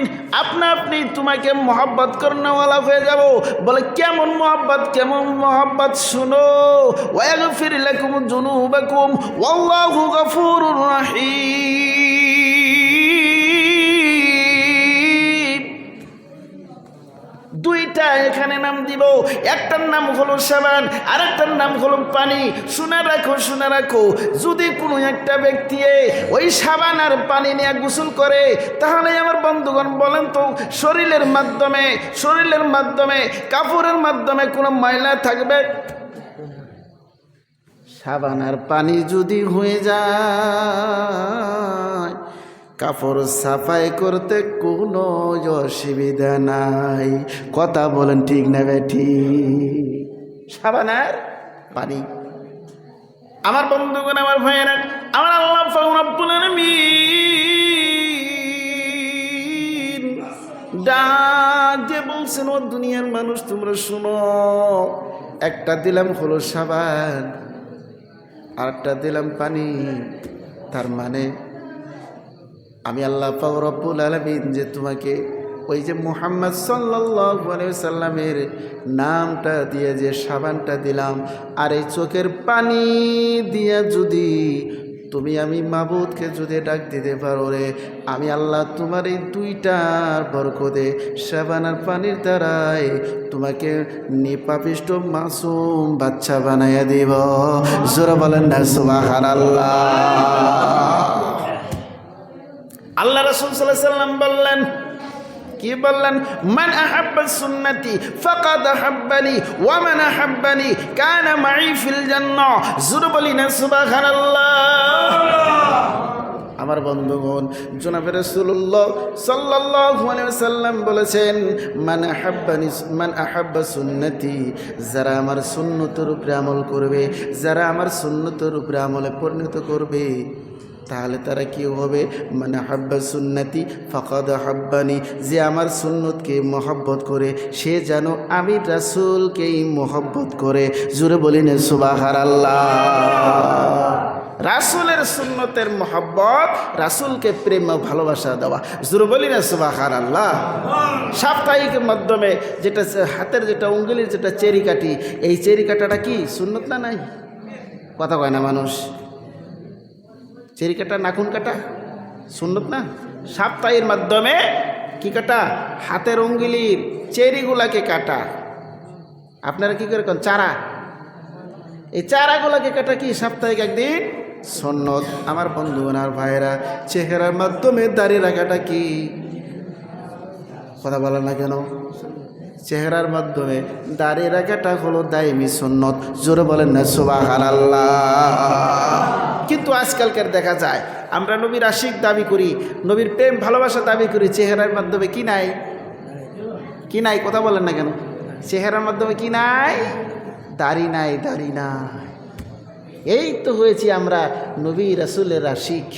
আপনি তোমাকে মহব্বত করনেওয়ালা হয়ে যাব। বলে, কেমন মহব্বত? কেমন মহব্বত? শুনো, ওয়াগফির লাকুম যুনুবাকুম ওয়াল্লাহু গফুরুর রাহিম। নাম দিব, একটার নাম হলো সাবান, আরেকটার নাম হলো পানি। শুনে রাখো, যদি কোনো একটা ব্যক্তি ওই সাবান আর পানি নিয়ে গোসল করে, তাহলে আমার বন্ধুগণ বলেন তো, শরীরের মাধ্যমে কাপড়ের মাধ্যমে কোনো ময়লা থাকবে? সাবান আর পানি যদি হয়ে যায়, কাপড় সাফাই করতে কোনো অসুবিধা নাই। কথা বলেন ঠিক না বেঠি? সাবান আর পানি। আমার বন্ধুগণ, আমার ভাইয়েরা, আমার আল্লাহ পাক রব্বুল আলামিন ডাক দিয়ে বলছেন, ও দুনিয়ার মানুষ তোমরা শুনো, একটা দিলাম হলো সাবান, আরেকটা দিলাম পানি। তার মানে আমি আল্লাহ পাক রব্বুল আলামিন যে তোমাকে ওই যে মুহাম্মদ সাল্লাল্লাহু আলাইহি সাল্লামের নামটা দিয়ে যে সাবানটা দিলাম, আর এই চোখের পানি দিয়া যদি তুমি আমি মাবুদকে যদি ডাক দিতে পারো রে, আমি আল্লাহ তোমার এই দুইটার বরকতে সাবান আর পানির দ্বারাই তোমাকে নিপাপিষ্ট মাসুম বাচ্চা বানাইয়া দিব। জোরে বলেন না সুবহানাল্লাহ। আল্লাহ রাসূল সাল্লাল্লাহু আলাইহি সাল্লাম বললেন, কি বললেন? মান আহাব্বা সুন্নতি ফাকাদ আহাব্বানি ওয়া মান আহাব্বানি কানা মাই ফিল জান্নাহ। জোরে বলি না সুবহানাল্লাহ। আমার বন্ধুগণ, জনাবে রাসূলুল্লাহ সাল্লাল্লাহু আলাইহি ওয়াসাল্লাম বলেছেন, মান আহাব্বা সুন্নতি, যারা আমার সুন্নতের উপরে আমল করবে, যারা আমার সুন্নতের উপরে আমলে পরিণত করবে, তাহলে তারা কি হবে? মানে হাব্বা সুন্নতি ফাকাদ হাব্বানি, যে আমার সুন্নতকে মহব্বত করে সে যেন আমি রাসূলকেই মহব্বত করে। জোরে বলি না সুবহানাল্লাহ। রাসূলের সুন্নতের মহব্বত, রাসূলকে প্রেম ও ভালোবাসা দেওয়া। জোরে বলি না সুবহানাল্লাহ। সাপ্তাহিক মাধ্যমে যেটা হাতের যেটা উঙ্গুলির যেটা চেরি কাটি, এই চেরি কাটাটা কি সুন্নত না? নাই কথা কয় না মানুষ। চেরি কাটা, নাখুন কাটা সুন্নত না? সাপ্তাহের মাধ্যমে কি কাটা? হাতের অঙ্গুলির চেরিগুলাকে কাটা। আপনারা কি করে চারা, এই চারাগুলাকে কাটা কি সাপ্তাহিক একদিন সুন্নত। আমার বন্ধুগণ আর ভাইয়েরা, চেহারার মাধ্যমে দাঁড়িয়ে রাখাটা কি? কথা বলেন না কেন? চেহারার মাধ্যমে দাঁড়িয়ে রাখাটা হলো দায়মি সুন্নত। জোরে বলেন না সুবহানাল্লাহ। কিন্তু আজকালকার দেখা যায় আমরা নবীর আশিক দাবি করি, নবীর প্রেম ভালোবাসা দাবি করি, চেহারার মাধ্যমে কি নাই? কি নাই? কথা বলেন না কেন? চেহারার মাধ্যমে কি নাই? দাড়ি নাই। এই তো হয়েছি আমরা নবী রাসূলের আশিক,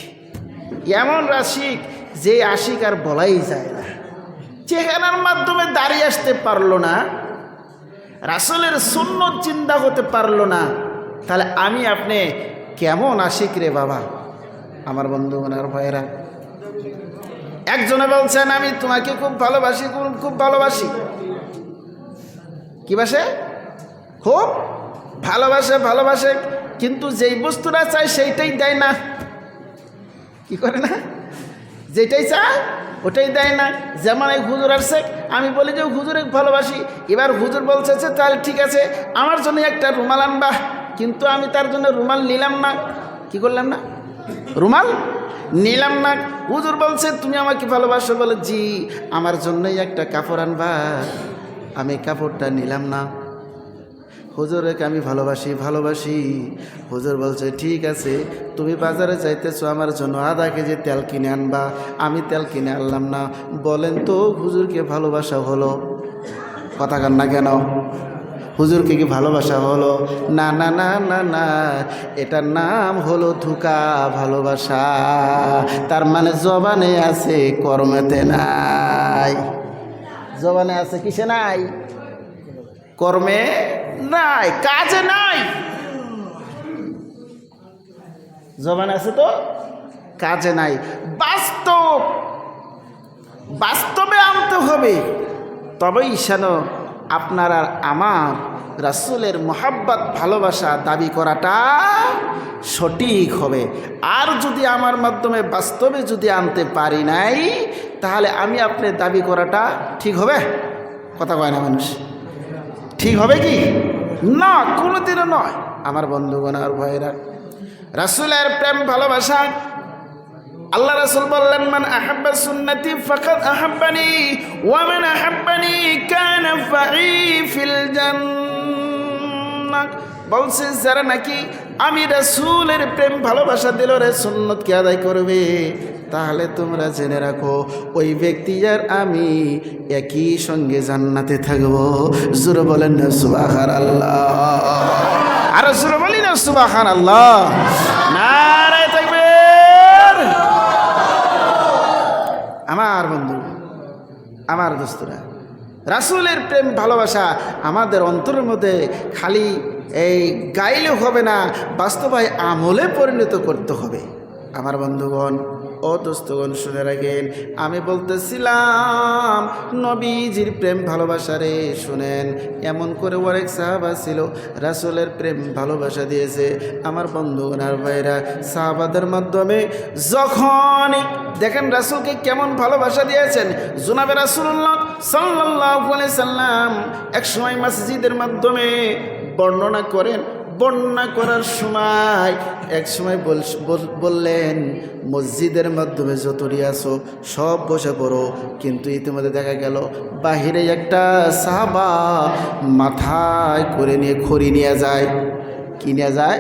এমন আশিক যে আশিক আর বলাই যায় না। চেহারার মাধ্যমে দাঁড়িয়ে আসতে পারলো না, রাসূলের সুন্নত চিন্তা হতে পারলো না, তাহলে আমি আপনি কেমন আশিক রে বাবা? আমার বন্ধুগণ আর ভাইয়েরা, একজনে বলছেন, আমি তোমাকে খুব ভালোবাসি। কি বাসে? খুব ভালোবাসে, কিন্তু যেই বস্তুটা চাই সেইটাই দেয় না। কি করে না? যেটাই চায় ওটাই দেয় না। যেমন এই হুজুর আসছে, আমি বলি যে হুজুরে ভালোবাসি, এবার হুজুর বলছে তাহলে ঠিক আছে আমার জন্য একটা রুমাল আনবা, কিন্তু আমি তার জন্য রুমাল নিলাম না। কি করলাম না? রুমাল নিলাম না। হুজুর বলছে তুমি আমাকে ভালোবাসো, বলে জি, আমার জন্যই একটা কাপড় আনবা, আমি কাপড়টা নিলাম না। হুজুরকে আমি ভালোবাসি। হুজুর বলছে ঠিক আছে, তুমি বাজারে যাইতেছো, আমার জন্য আধা কেজি তেল কিনে আনবা, আমি তেল কিনে আনলাম না। বলেন তো হুজুরকে ভালোবাসা হলো? কথা কান না কেন? হুজুরকে কি ভালোবাসা হলো? না না না না না, এটার নাম হলো ধোঁকা ভালোবাসা। তার মানে জবানে আছে, কর্মেতে নাই। জবানে আছে, কিসে নাই? কর্মে নাই, কাজে নাই। জবানে আছে তো কাজে নাই। বাস্তবে আনতে হবে, তবেই যেন আপনার আর আমার রাসূলের মহব্বত ভালোবাসা দাবি করাটা সঠিক হবে। আর যদি আমার মাধ্যমে বাস্তবে যদি আনতে পারি নাই, তাহলে আমি আপনি দাবি করাটা ঠিক হবে? কথা কয় না মানুষ? ঠিক হবে কি না, কোনোদিনও নয়। আমার বন্ধুগণ আর ভাইরা, রাসূলের প্রেম ভালোবাসা, আল্লাহ রাসূল বললেন, মান আহাব্বা সুন্নতি ফাকাদ আহাব্বানি ওয়া মান আহাব্বানি কানা ফাঈ ফিল জান্নাহ। বলছে যারা নাকি আমি রাসূলের প্রেম ভালোবাসা দিল রে সুন্নতকে আদায় করবে, তাহলে তোমরা জেনে রাখো ওই ব্যক্তি আর আমি একই সঙ্গে জান্নাতে থাকবো। জোরে বলেন না সুবহানাল্লাহ, আর জোরে বলি না সুবহানাল্লাহ। নারে তাকবীর। আমার বন্ধু, আমার দোস্তরা, রাসূলের প্রেম ভালোবাসা আমাদের অন্তরের মধ্যে খালি এই গাইলে হবে না, বাস্তবায় আমলে পরিণত করতে হবে। আমার বন্ধুগণ ও দোস্তগণ শুনে রাখেন, আমি বলতেছিলাম নবীজির প্রেম ভালোবাসা রে শুনেন, এমন করে অনেক সাহাবা ছিল রাসূলের প্রেম ভালোবাসা দিয়েছে। আমার বন্ধুগণ আর ভাইরা, সাহাবাদের মাধ্যমে যখন দেখেন রাসূলকে কেমন ভালোবাসা দিয়েছেন, জনাবে রাসূলুল্লাহ সাল্লাল্লাহু আলাইহি সাল্লাম এক সময় মসজিদের মাধ্যমে বর্ণনা করেন। বর্ণনা করার সময় এক সময় বললেন, মসজিদের মাধ্যমে যতটি আসো সব বসে পড়ো। কিন্তু ইতিমধ্যে দেখা গেল বাহিরে একটা সাহাবা মাথায় করে নিয়ে খড়ি নিয়ে যায়। কি নিয়ে যায়?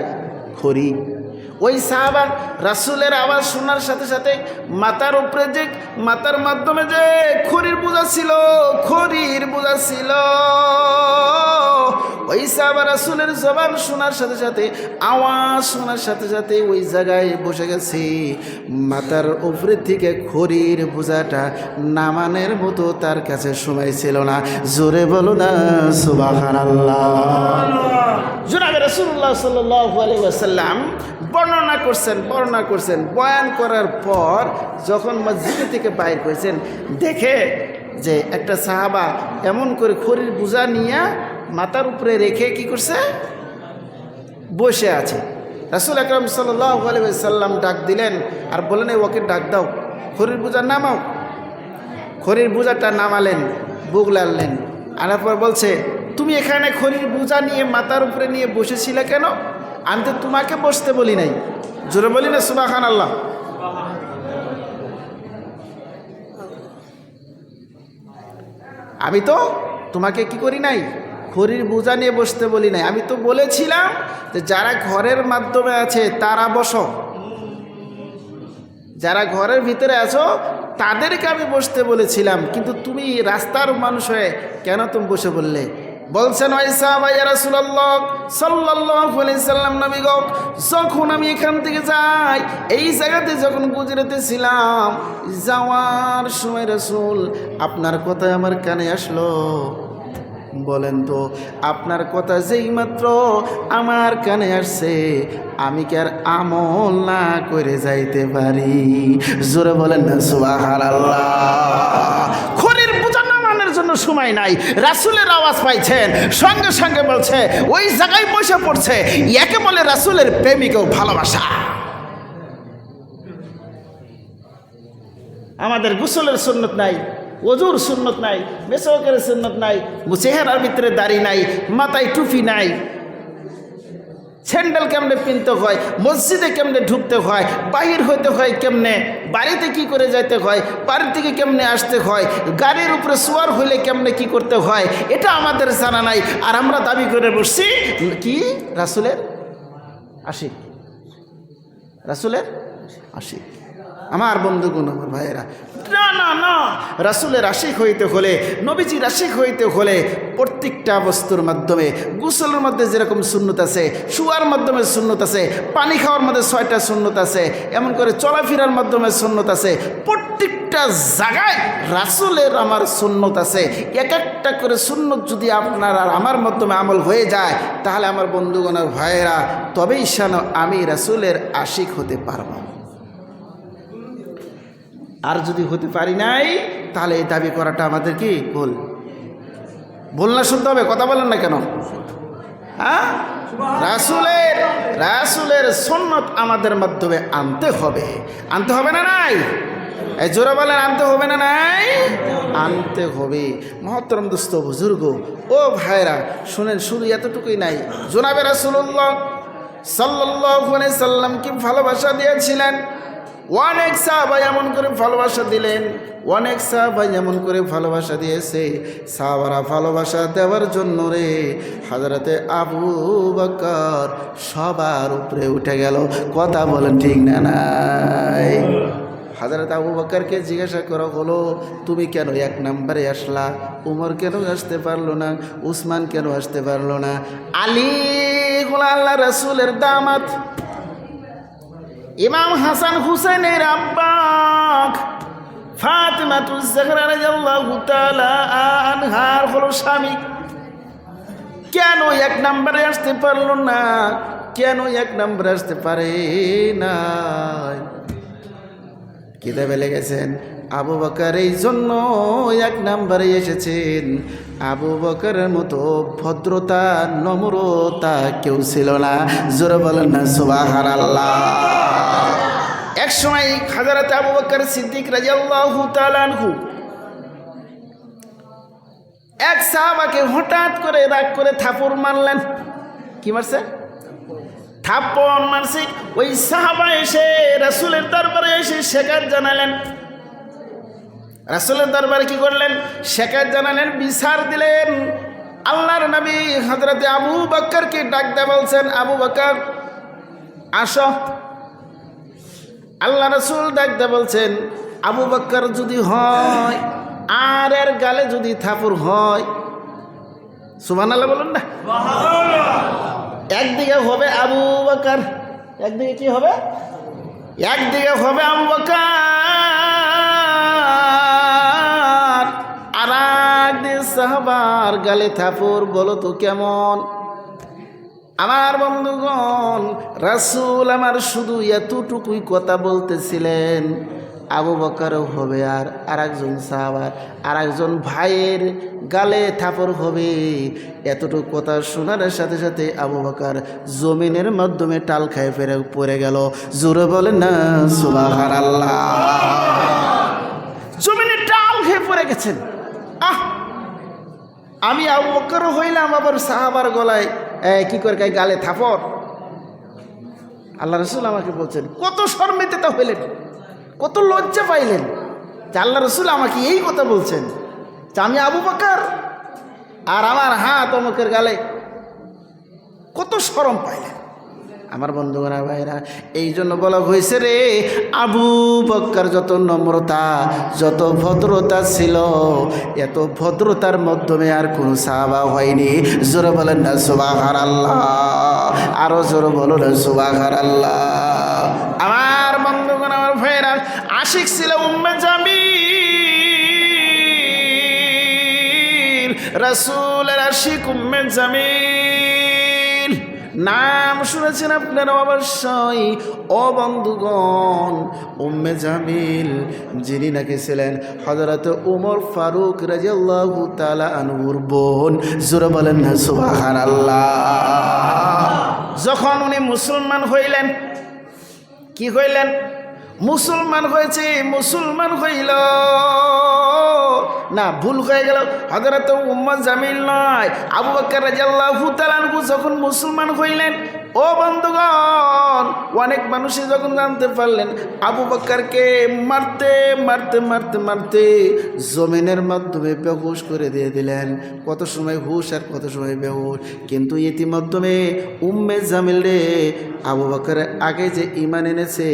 খড়ি। ওই সাহাবা রাসূলের আওয়াজ শোনার সাথে সাথে মাথার উপরে যে মাথার মাধ্যমে যে খড়ির বোঝা ছিল, খড়ির বোঝা ছিল, ওই সাহাবা রাসূলের জবান শোনার সাথে সাথে, আওয়াজ শোনার সাথে সাথে ওই জায়গায় বসে গেছে। মাথার উপরে থেকে খড়ির বোঝাটা নামানের মতো তার কাছে সময় ছিল না। জোরে বলো না সুবহানাল্লাহ। জনাবে রাসূলুল্লাহ সাল্লাল্লাহু আলাইহি ওয়াসাল্লাম বর্ণনা করছেন। বয়ান করার পর যখন মসজিদ থেকে বাইর করেছেন, দেখে যে একটা সাহাবা এমন করে খড়ির বোঝা নিয়ে মাথার উপরে রেখে কি করছে? বসে আছে। রাসূল আকরাম সাল্লাল্লাহু আলাইহি ওয়াসাল্লাম ডাক দিলেন আর বললেন, ওকে ডাক দাও, খড়ির বোঝা নামাও। খড়ির বোঝাটা নামালেন, বুক লাড়লেন, আনার পর বলছে, তুমি এখানে খড়ির বোঝা নিয়ে মাথার উপরে নিয়ে বসেছিলে কেন? আমি তো তোমাকে বসতে বলি নাই। জোরে বলি না সুবহানাল্লাহ। আমি তো তোমাকে কি করি নাই? খড়ির বোঝা নিয়ে বসতে বলি নাই। আমি তো বলেছিলাম যে যারা ঘরের মাধ্যমে আছে তারা বসো, যারা ঘরের ভিতরে আছো তাদেরকে আমি বসতে বলেছিলাম, কিন্তু তুমি রাস্তার মানুষ হয়ে কেন তুমি বসে বললে? বলছেন ওই সাহাবা, ইয়া রাসূলুল্লাহ সাল্লাল্লাহু আলাইহি সাল্লাম, নবী গো, যখন আমি এখান থেকে যাই, এই জায়গাতে যখন গুজরাতে ছিলাম, যাওয়ার সময় রাসূল আপনার কথা আমার কানে আসলো। বলেন তো, আপনার কথা যেই মাত্র আমার কানে আসছে, আমি কি আর আমল না করে যাইতে পারি? জোরে বলেন না সুবহানাল্লাহ। খড়ির বোঝা নামানোর জন্য সময় নাই, রাসূলের আওয়াজ পাইছেন, সঙ্গে সঙ্গে বলছে, ওই জায়গায় বসে পড়ছে। একে বলে রাসূলের প্রেমিক ও ভালোবাসা। আমাদের গোসলের সুন্নত নাই, ওজুর সুন্নত নাই, মেসওয়াকের সুন্নত নাই, চেহারার ভিতরে দাড়ি নাই, মাথায় টুপি নাই, স্যান্ডেল কেমনে পিনতে হয়, মসজিদে কেমনে ঢুকতে হয়, বাহির হইতে হয় কেমনে, বাড়িতে কি করে যাইতে হয়, বাড়ি থেকে কেমনে আসতে হয়, গাড়ির উপরে সোয়ার হইলে কেমনে কি করতে হয়, এটা আমাদের জানা নাই। আর আমরা দাবি করে বসছি কি রাসূলের আশিক, রাসূলের আশিক। আমার বন্ধুগণ, আমার ভাইয়েরা, না না না, রাসূলের আশিক হইতে হলে, নবীজির আশিক হইতে হলে প্রত্যেকটা বস্তুর মাধ্যমে, গোসলের মধ্যে যেরকম সুন্নত আছে, শোয়ার মাধ্যমে সুন্নত আছে, পানি খাওয়ার মধ্যে 6টা সুন্নত আছে, এমন করে চলাফেরার মাধ্যমে সুন্নত আছে, প্রত্যেকটা জায়গায় রাসূলের আমার সুন্নত আছে। এক একটা করে সুন্নত যদি আপনার আর আমার মাধ্যমে আমল হয়ে যায়, তাহলে আমার বন্ধুগণ আর ভাইয়েরা, তবেই শান আমি রাসূলের আশিক হতে পারবো। আর যদি হতে পারি নাই, তাহলে এই দাবি করাটা আমাদের কি ভুল না? শুনতে হবে, কথা বলেন না কেন? হ্যাঁ, রাসূলের সুন্নত আমাদের মাধ্যমে আনতে হবে না? নাই? এই জোরে বলেন, আনতে হবে না নাই? আনতে হবে। মহতরম দোস্ত বুজুর্গ ও ভাইরা শুনেন, শুধু এতটুকুই নাই, জনাবে রাসূলুল্লাহ সাল্লাল্লাহু আলাইহি সাল্লাম কি ভালোবাসা দিয়েছিলেন। অনেক সাহাবা এমন করে ভালোবাসা দিলেন, অনেক সাহাবা এমন করে ভালোবাসা দিয়েছে। সাহাবারা ভালোবাসা দেওয়ার জন্য রে হযরতে আবু বকর সবার উপরে উঠে গেল। কথা বলেন ঠিক না নাই? হযরত আবু বকরকে জিজ্ঞাসা করা হলো, তুমি কেন এক নম্বরে আসলা? উমর কেন আসতে পারলো না? উসমান কেন আসতে পারলো না? আলী হলো আল্লাহ রাসূলের দামাত, ইমাম হাসান হুসেনের আব্বা, ফাতিমাতুজ জাহরা রাদিয়াল্লাহু তাআলা আনহার হলো স্বামী। কেন এক নম্বরে আসতে পারলো না? কেন এক নম্বরে আসতে পারে না? কিতাবে লিখেছেন আবু বকর এই জন্য এক নম্বরে এসেছেন। আবু বকরের মতো ভদ্রতা নম্রতা কেউ ছিল না। জোরে বলেন না সুবহানাল্লাহ। এক সময় হযরত আবু বকর সিদ্দিক রাদিয়াল্লাহু তাআলা আনহু এক সাহাবাকে হঠাৎ করে রাগ করে থাপড় মারলেন। কি মারছে? থাপ্পড় মারছে। ওই সাহাবা এসে রাসূলের দরবারে এসে শিকায়ত জানালেন। রাসূলের দরবারে কি করলেন? শিকায়ত জানালেন, বিচার দিলেন। আল্লাহর নবী হযরতে আবু বকরকে ডাক দিয়ে বলছেন, আবু বকর আসো। আল্লাহ রাসূল ডাক দিয়ে বলছেন, আবু বকর যদি হয় আর এর গালে যদি থাপড় হয়, সুবহানাল্লাহ বলুন না। একদিকে হবে আবু বকর, একদিকে কি হবে? একদিকে হবে আবু বকর, আর একদিকে সাহাবার গালে থাপড়। বলো তো কেমন? আমার বন্ধুগণ, রাসূল আমার শুধু এতটুকুই কথা বলতেছিলেন, আবু বকরও হবে আর আরেকজন সাহাবার আরেকজন ভাইয়ের গালে থাপড় হবে। এতটুকু কথা শোনার সাথে সাথে আবু বকর জমিনের মাধ্যমে টাল খায় ফেরে পড়ে গেল। জোরে বলেন না সুবহানাল্লাহ। জমিনে টাল খেয়ে পড়ে গেছেন। আমি আবু বকর হইলাম, আবার সাহাবার গলায় কি করে গালে থাপড়। আল্লাহ রাসূল আমাকে বলছেন, কত শর্মিতে হইলেন, কত লজ্জা পাইলেন যে আল্লাহ রাসূল আমাকে এই কথা বলছেন যে আমি আবু বকর আর আমার হাত অমুকের গালে। কত শরম পাইলেন আমার বন্ধুগণ ভাইরা। এই জন্য বলা হয়েছে রে, আবু বকর যত নম্রতা যত ভদ্রতা ছিল, এত ভদ্রতার মাধ্যমে আর কোনো সাহাবা হয়নি। জোরে বলেন না সুবহানাল্লাহ। আরো জোরে বলো না সুবহানাল্লাহ। আমার বন্ধুগণ আমার ভাইরা, আশিক ছিল উম্মে জামিল, রাসূলের আশিক উম্মে জামিল। নাম শুনেছেন আপনারা অবশ্যই। ও বন্ধুগণ, উম্মে জামিল যিনি নাকি ছিলেন হযরত উমর ফারুক রাদিয়াল্লাহু তাআলা আনহুর বোন। জোরে বলেন না সুবহানাল্লাহ। যখন উনি মুসলমান হইলেন, কি হইলেন? মুসলমান হয়েছে, মুসলমান হইল না, ভুল হয়ে গেল। হযরত উম্মে জামিল নয়, আবু বকর রাদিয়াল্লাহু তাআলা আনহু যখন মুসলমান হইলেন, ও বন্ধুগণ, অনেক মানুষই যখন জানতে পারলেন, আবু বকরকে মারতে মারতে মারতে মারতে জমিনের মাধ্যমে বেহুশ করে দিয়ে দিলেন। কত সময় হুশ আর কত সময় বেহুশ। কিন্তু ইতিমধ্যে উম্মে জামিল রে আবু বকরের আগে যে ঈমান এনেছে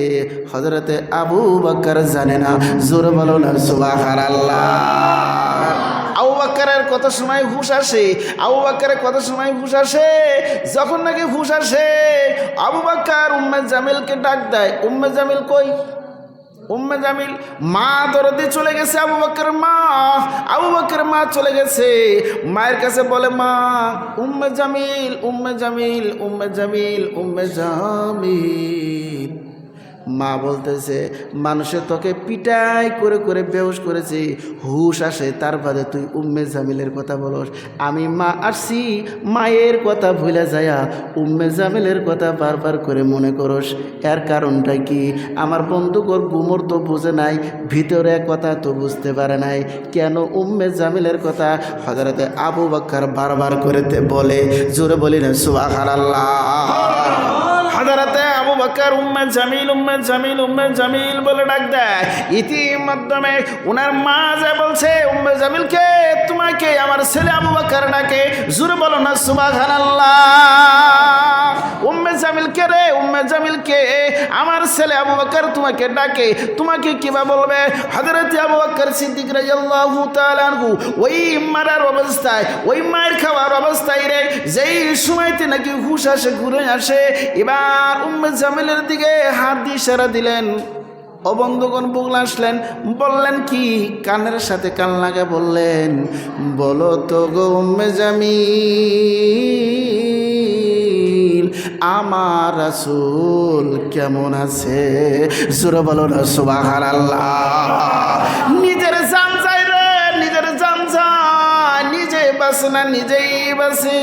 হযরতে আবু বকর জানে না। জোরে বলো না সুবহানাল্লাহ। আবু বকরের কত সময় হুশ আসে, আবু বকরের কত সময় হুশ আসে, যখন নাকি হুশ আসে আবু বকর উম্মে জামিলকে ডাক দেয়। উম্মে জামিল কই? উম্মে জামিল মা দরদে চলে গেছে। আবু বকরের মা, আবু বকরের মা চলে গেছে। মায়ের কাছে বলে, মা উম্মে জামিল, উম্মে জামিল, উম্মে জামিল, উম্মে জামিল। মা বলতেছে মানুষে তোকে পিটাই করে করে বেহুশ করেছে, হুশ আসে, তার বাদে তুই উম্মে জামিলের কথা বলস। আমি মা আসছি, মায়ের কথা ভুলে যায়া উম্মে জামিলের কথা বারবার করে মনে করস। এর কারণটা কি? আমার বন্ধুগণ গুমর তো বুঝে নাই, ভিতরে কথা তো বুঝতে পারে নাই। কেন উম্মে জামিলের কথা হযরতে আবু বকর বারবার করে বলে? জোরে বলি না সুবহানাল্লাহ। হযরতে আবু বকর উম্মে জামিল উম্মে জামিল উম্মে জামিল বলে ডাক দেয়। ইতিমধ্যে ওনার মা যে বলছে উম্মে জামিলকে, তোমাকে আমার ছেলে আবু বকর ডাকে। জোরে বলো না সুবহানাল্লাহ। উম্মে জামিলকে রে, উম্মে জামিলকে, আমার ছেলে আবু বকর তোমাকে ডাকে। তোমাকে কিবা বলবে? হযরত আবু বকর সিদ্দিক রাদিয়াল্লাহু তাআলা আনহু ওই মারার অবস্থায়, ওই মায়ের খাওয়ার অবস্থায় রে, যেই সময়তে নাকি হুশ আসে, ঘুরে আসে, এবার উম্মে জামিলের দিকে হাত দিয়ে ইশারা দিলেন। ও বন্ধুগণ বুগলা আসলেন, বললেন কি? কানের সাথে কান লাগা বললেন, বলো তো গো উম্মে জামিল, আমার রাসূল কেমন আছে? জোরে বলো না সুবহানাল্লাহ। নিজের জান যায় রে, নিজের জান যায়, নিজে বাঁচে না, নিজেই বাঁচে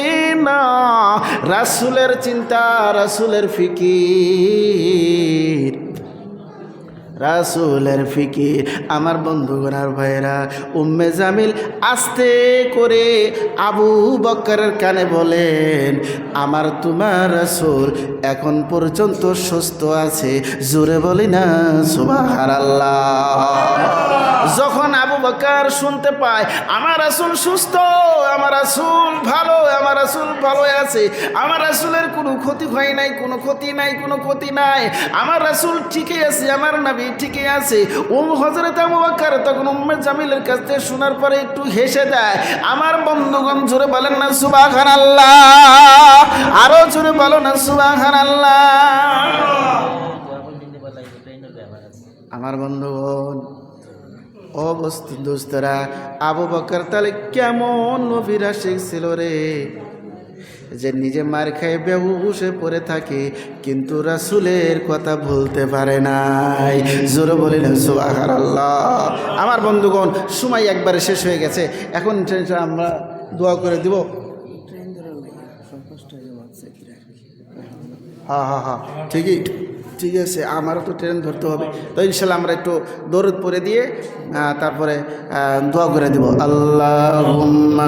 না। রাসূলের চিন্তা, রাসূলের ফিকির, রাসূলের ফিকির। আমার বন্ধুগণ আর ভাইরা, উম্মে জামিল আস্তে করে আবু বকরের কানে বলেন, আমার তোমার রাসূল এখন পর্যন্ত সুস্থ আছে। জোরে বলি না সুবহানাল্লাহ। যখন আবু বকর শুনতে পায় আমার রাসূল সুস্থ, আমার রাসূল ভালো, আমার রাসূল ভালো আছে, আমার রাসূলের কোনো ক্ষতি হয় নাই, কোনো ক্ষতি নাই, কোনো ক্ষতি নাই, আমার রাসূল ঠিকই আছে, আমার নবী ঠিকই আছে। হযরত আবু বকর তখন উম্মে জামিলের কাছ থেকে শোনার পরে একটু হেসে দেয়। আমার বন্ধুগণ জোরে বলেন না সুবহানাল্লাহ, আরো জোরে বলো না সুবহানাল্লাহ। আমার বন্ধুগণ, ও দোস্তরা, আবু বকর তাহলে কেমন নবীর আশিক ছিল রে, যে নিজে মার খায় বেহুশে পড়ে থাকে কিন্তু রাসূলের কথা ভুলতে পারে নাই। জোরে বলি না সুবহানাল্লাহ। আমার বন্ধুগণ, সময় একবারে শেষ হয়ে গেছে, এখন আমরা দোয়া করে দিব। হ্যাঁ হ্যাঁ হ্যাঁ, ঠিকই, ঠিক আছে, আমারও তো ট্রেন ধরতে হবে। তো ইনশাল্লাহ আমরা একটু দরুদ পড়ে দিয়ে তারপরে দোয়া করে দিব। আল্লাহুম্মা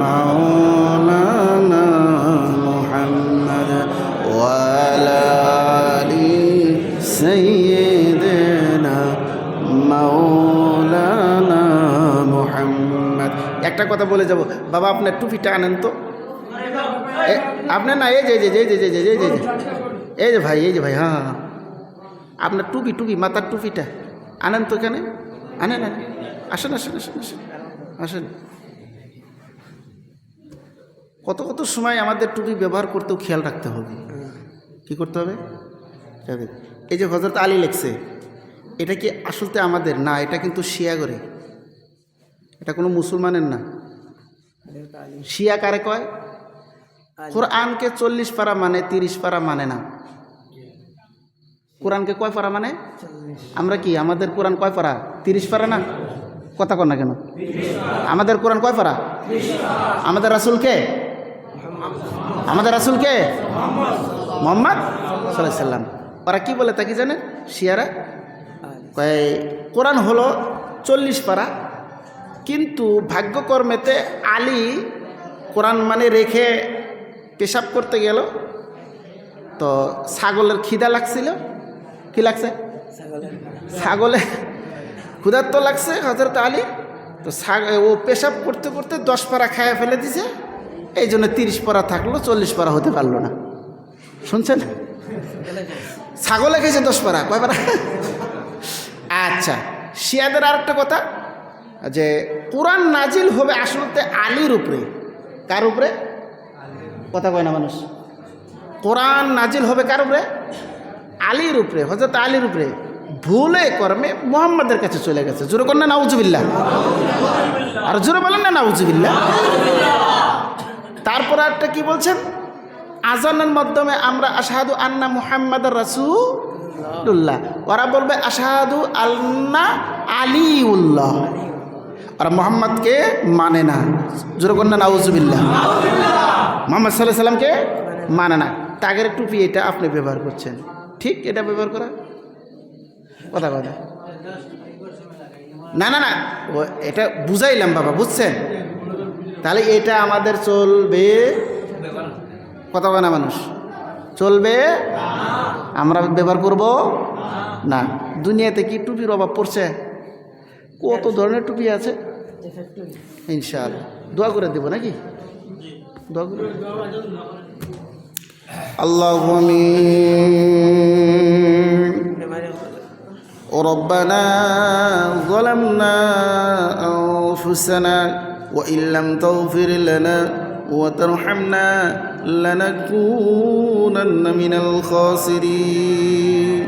মাওলানা মুহাম্মদ ওয়া আলা আলি সাইয়্যিদিনা মাওলানা মুহাম্মদ। একটা কথা বলে যাব, বাবা আপনার টুপিটা আনেন তো। আপনার না, এই যে এই যে ভাই, এই যে ভাই, হ্যাঁ হ্যাঁ, আপনার টুপি, মাথার টুপিটা আনেন তো এখানে, আনেন, আসেন আসেন আসেন আসেন আসেন। কত কত সময় আমাদের টুপি ব্যবহার করতেও খেয়াল রাখতে হবে। কি করতে হবে? এই যে হযরত আলী লেখছে, এটা কি আসলতে আমাদের না, এটা কিন্তু শিয়া করে, এটা কোনো মুসলমানের না। শিয়া কারে কয়? কোরআনকে 40 পারা মানে, 30 পারা মানে না। কোরআনকে কয় পারা মানে? আমরা কি, আমাদের কোরআন কয় পারা? 30 পারা না? কথা কর না কেন? আমাদের কোরআন কয় পারা? আমাদের রাসূলকে, আমাদের রাসূলকে মুহাম্মদ সাল্লাল্লাহু আলাইহি সাল্লাম। ওরা কি বলে তা কি জানেন? শিয়ারা কয় কোরআন হলো 40 পারা, কিন্তু ভাগ্যকর্মেতে আলী কোরআন মানে রেখে পেশাব করতে গেল, তো ছাগলের খিদা লাগছিল। কি লাগছে? ছাগলে ক্ষুধার তো লাগছে হযরত আলী, তো ও পেশাব করতে করতে 10 পারা খায়া ফেলে দিছে, এই জন্য 30 পারা থাকলো, 40 পারা হতে পারলো না। শুনছেন? ছাগলে খেয়েছে 10 পারা, কয় পারা? আচ্ছা, শিয়াদের আর একটা কথা, যে কোরআন নাজিল হবে আসলে আলীর উপরে। কার উপরে? কথা কয় না মানুষ। কোরআন নাজিল হবে কার উপরে? আলীর উপরে, হযরত আলীর উপরে। ভুলে কর্মে মুহাম্মাদের কাছে চলে গেছে। জোরে করেন না নাউজুবিল্লাহ, আর জোরে বলেন না নাউজুবিল্লাহ। তারপর একটা কি বলছেন, আজানের মাধ্যমে আমরা আশহাদু আন্না মুহাম্মাদুর রাসূলুল্লাহ, ওরা বলবে আশহাদু আন্না আলিউল্লাহ। আর মোহাম্মদকে মানে না, জোরে কন্যা নাউজুবিল্লাহ। মোহাম্মদ সাল্লাল্লাহু আলাইহি সাল্লামকে মানে না। তাগের টুপি এটা আপনি ব্যবহার করছেন, ঠিক এটা ব্যবহার করা কথা কথা না না না, ও এটা বুঝাইলাম বাবা, বুঝছেন? তাহলে এটা আমাদের চলবে কথা বলে না, মানুষ চলবে, আমরা ব্যবহার করব না। দুনিয়াতে কি টুপির অভাব পড়ছে? কত ধরনের টুপি আছে। ইনশাআল্লাহ দোয়া করে দেব নাকি? দোয়া করে আল্লাহুম্মা আমিন। ربنا ظلمنا أنفسنا وإن لم تغفر لنا وترحمنا لنكونن من الخاسرين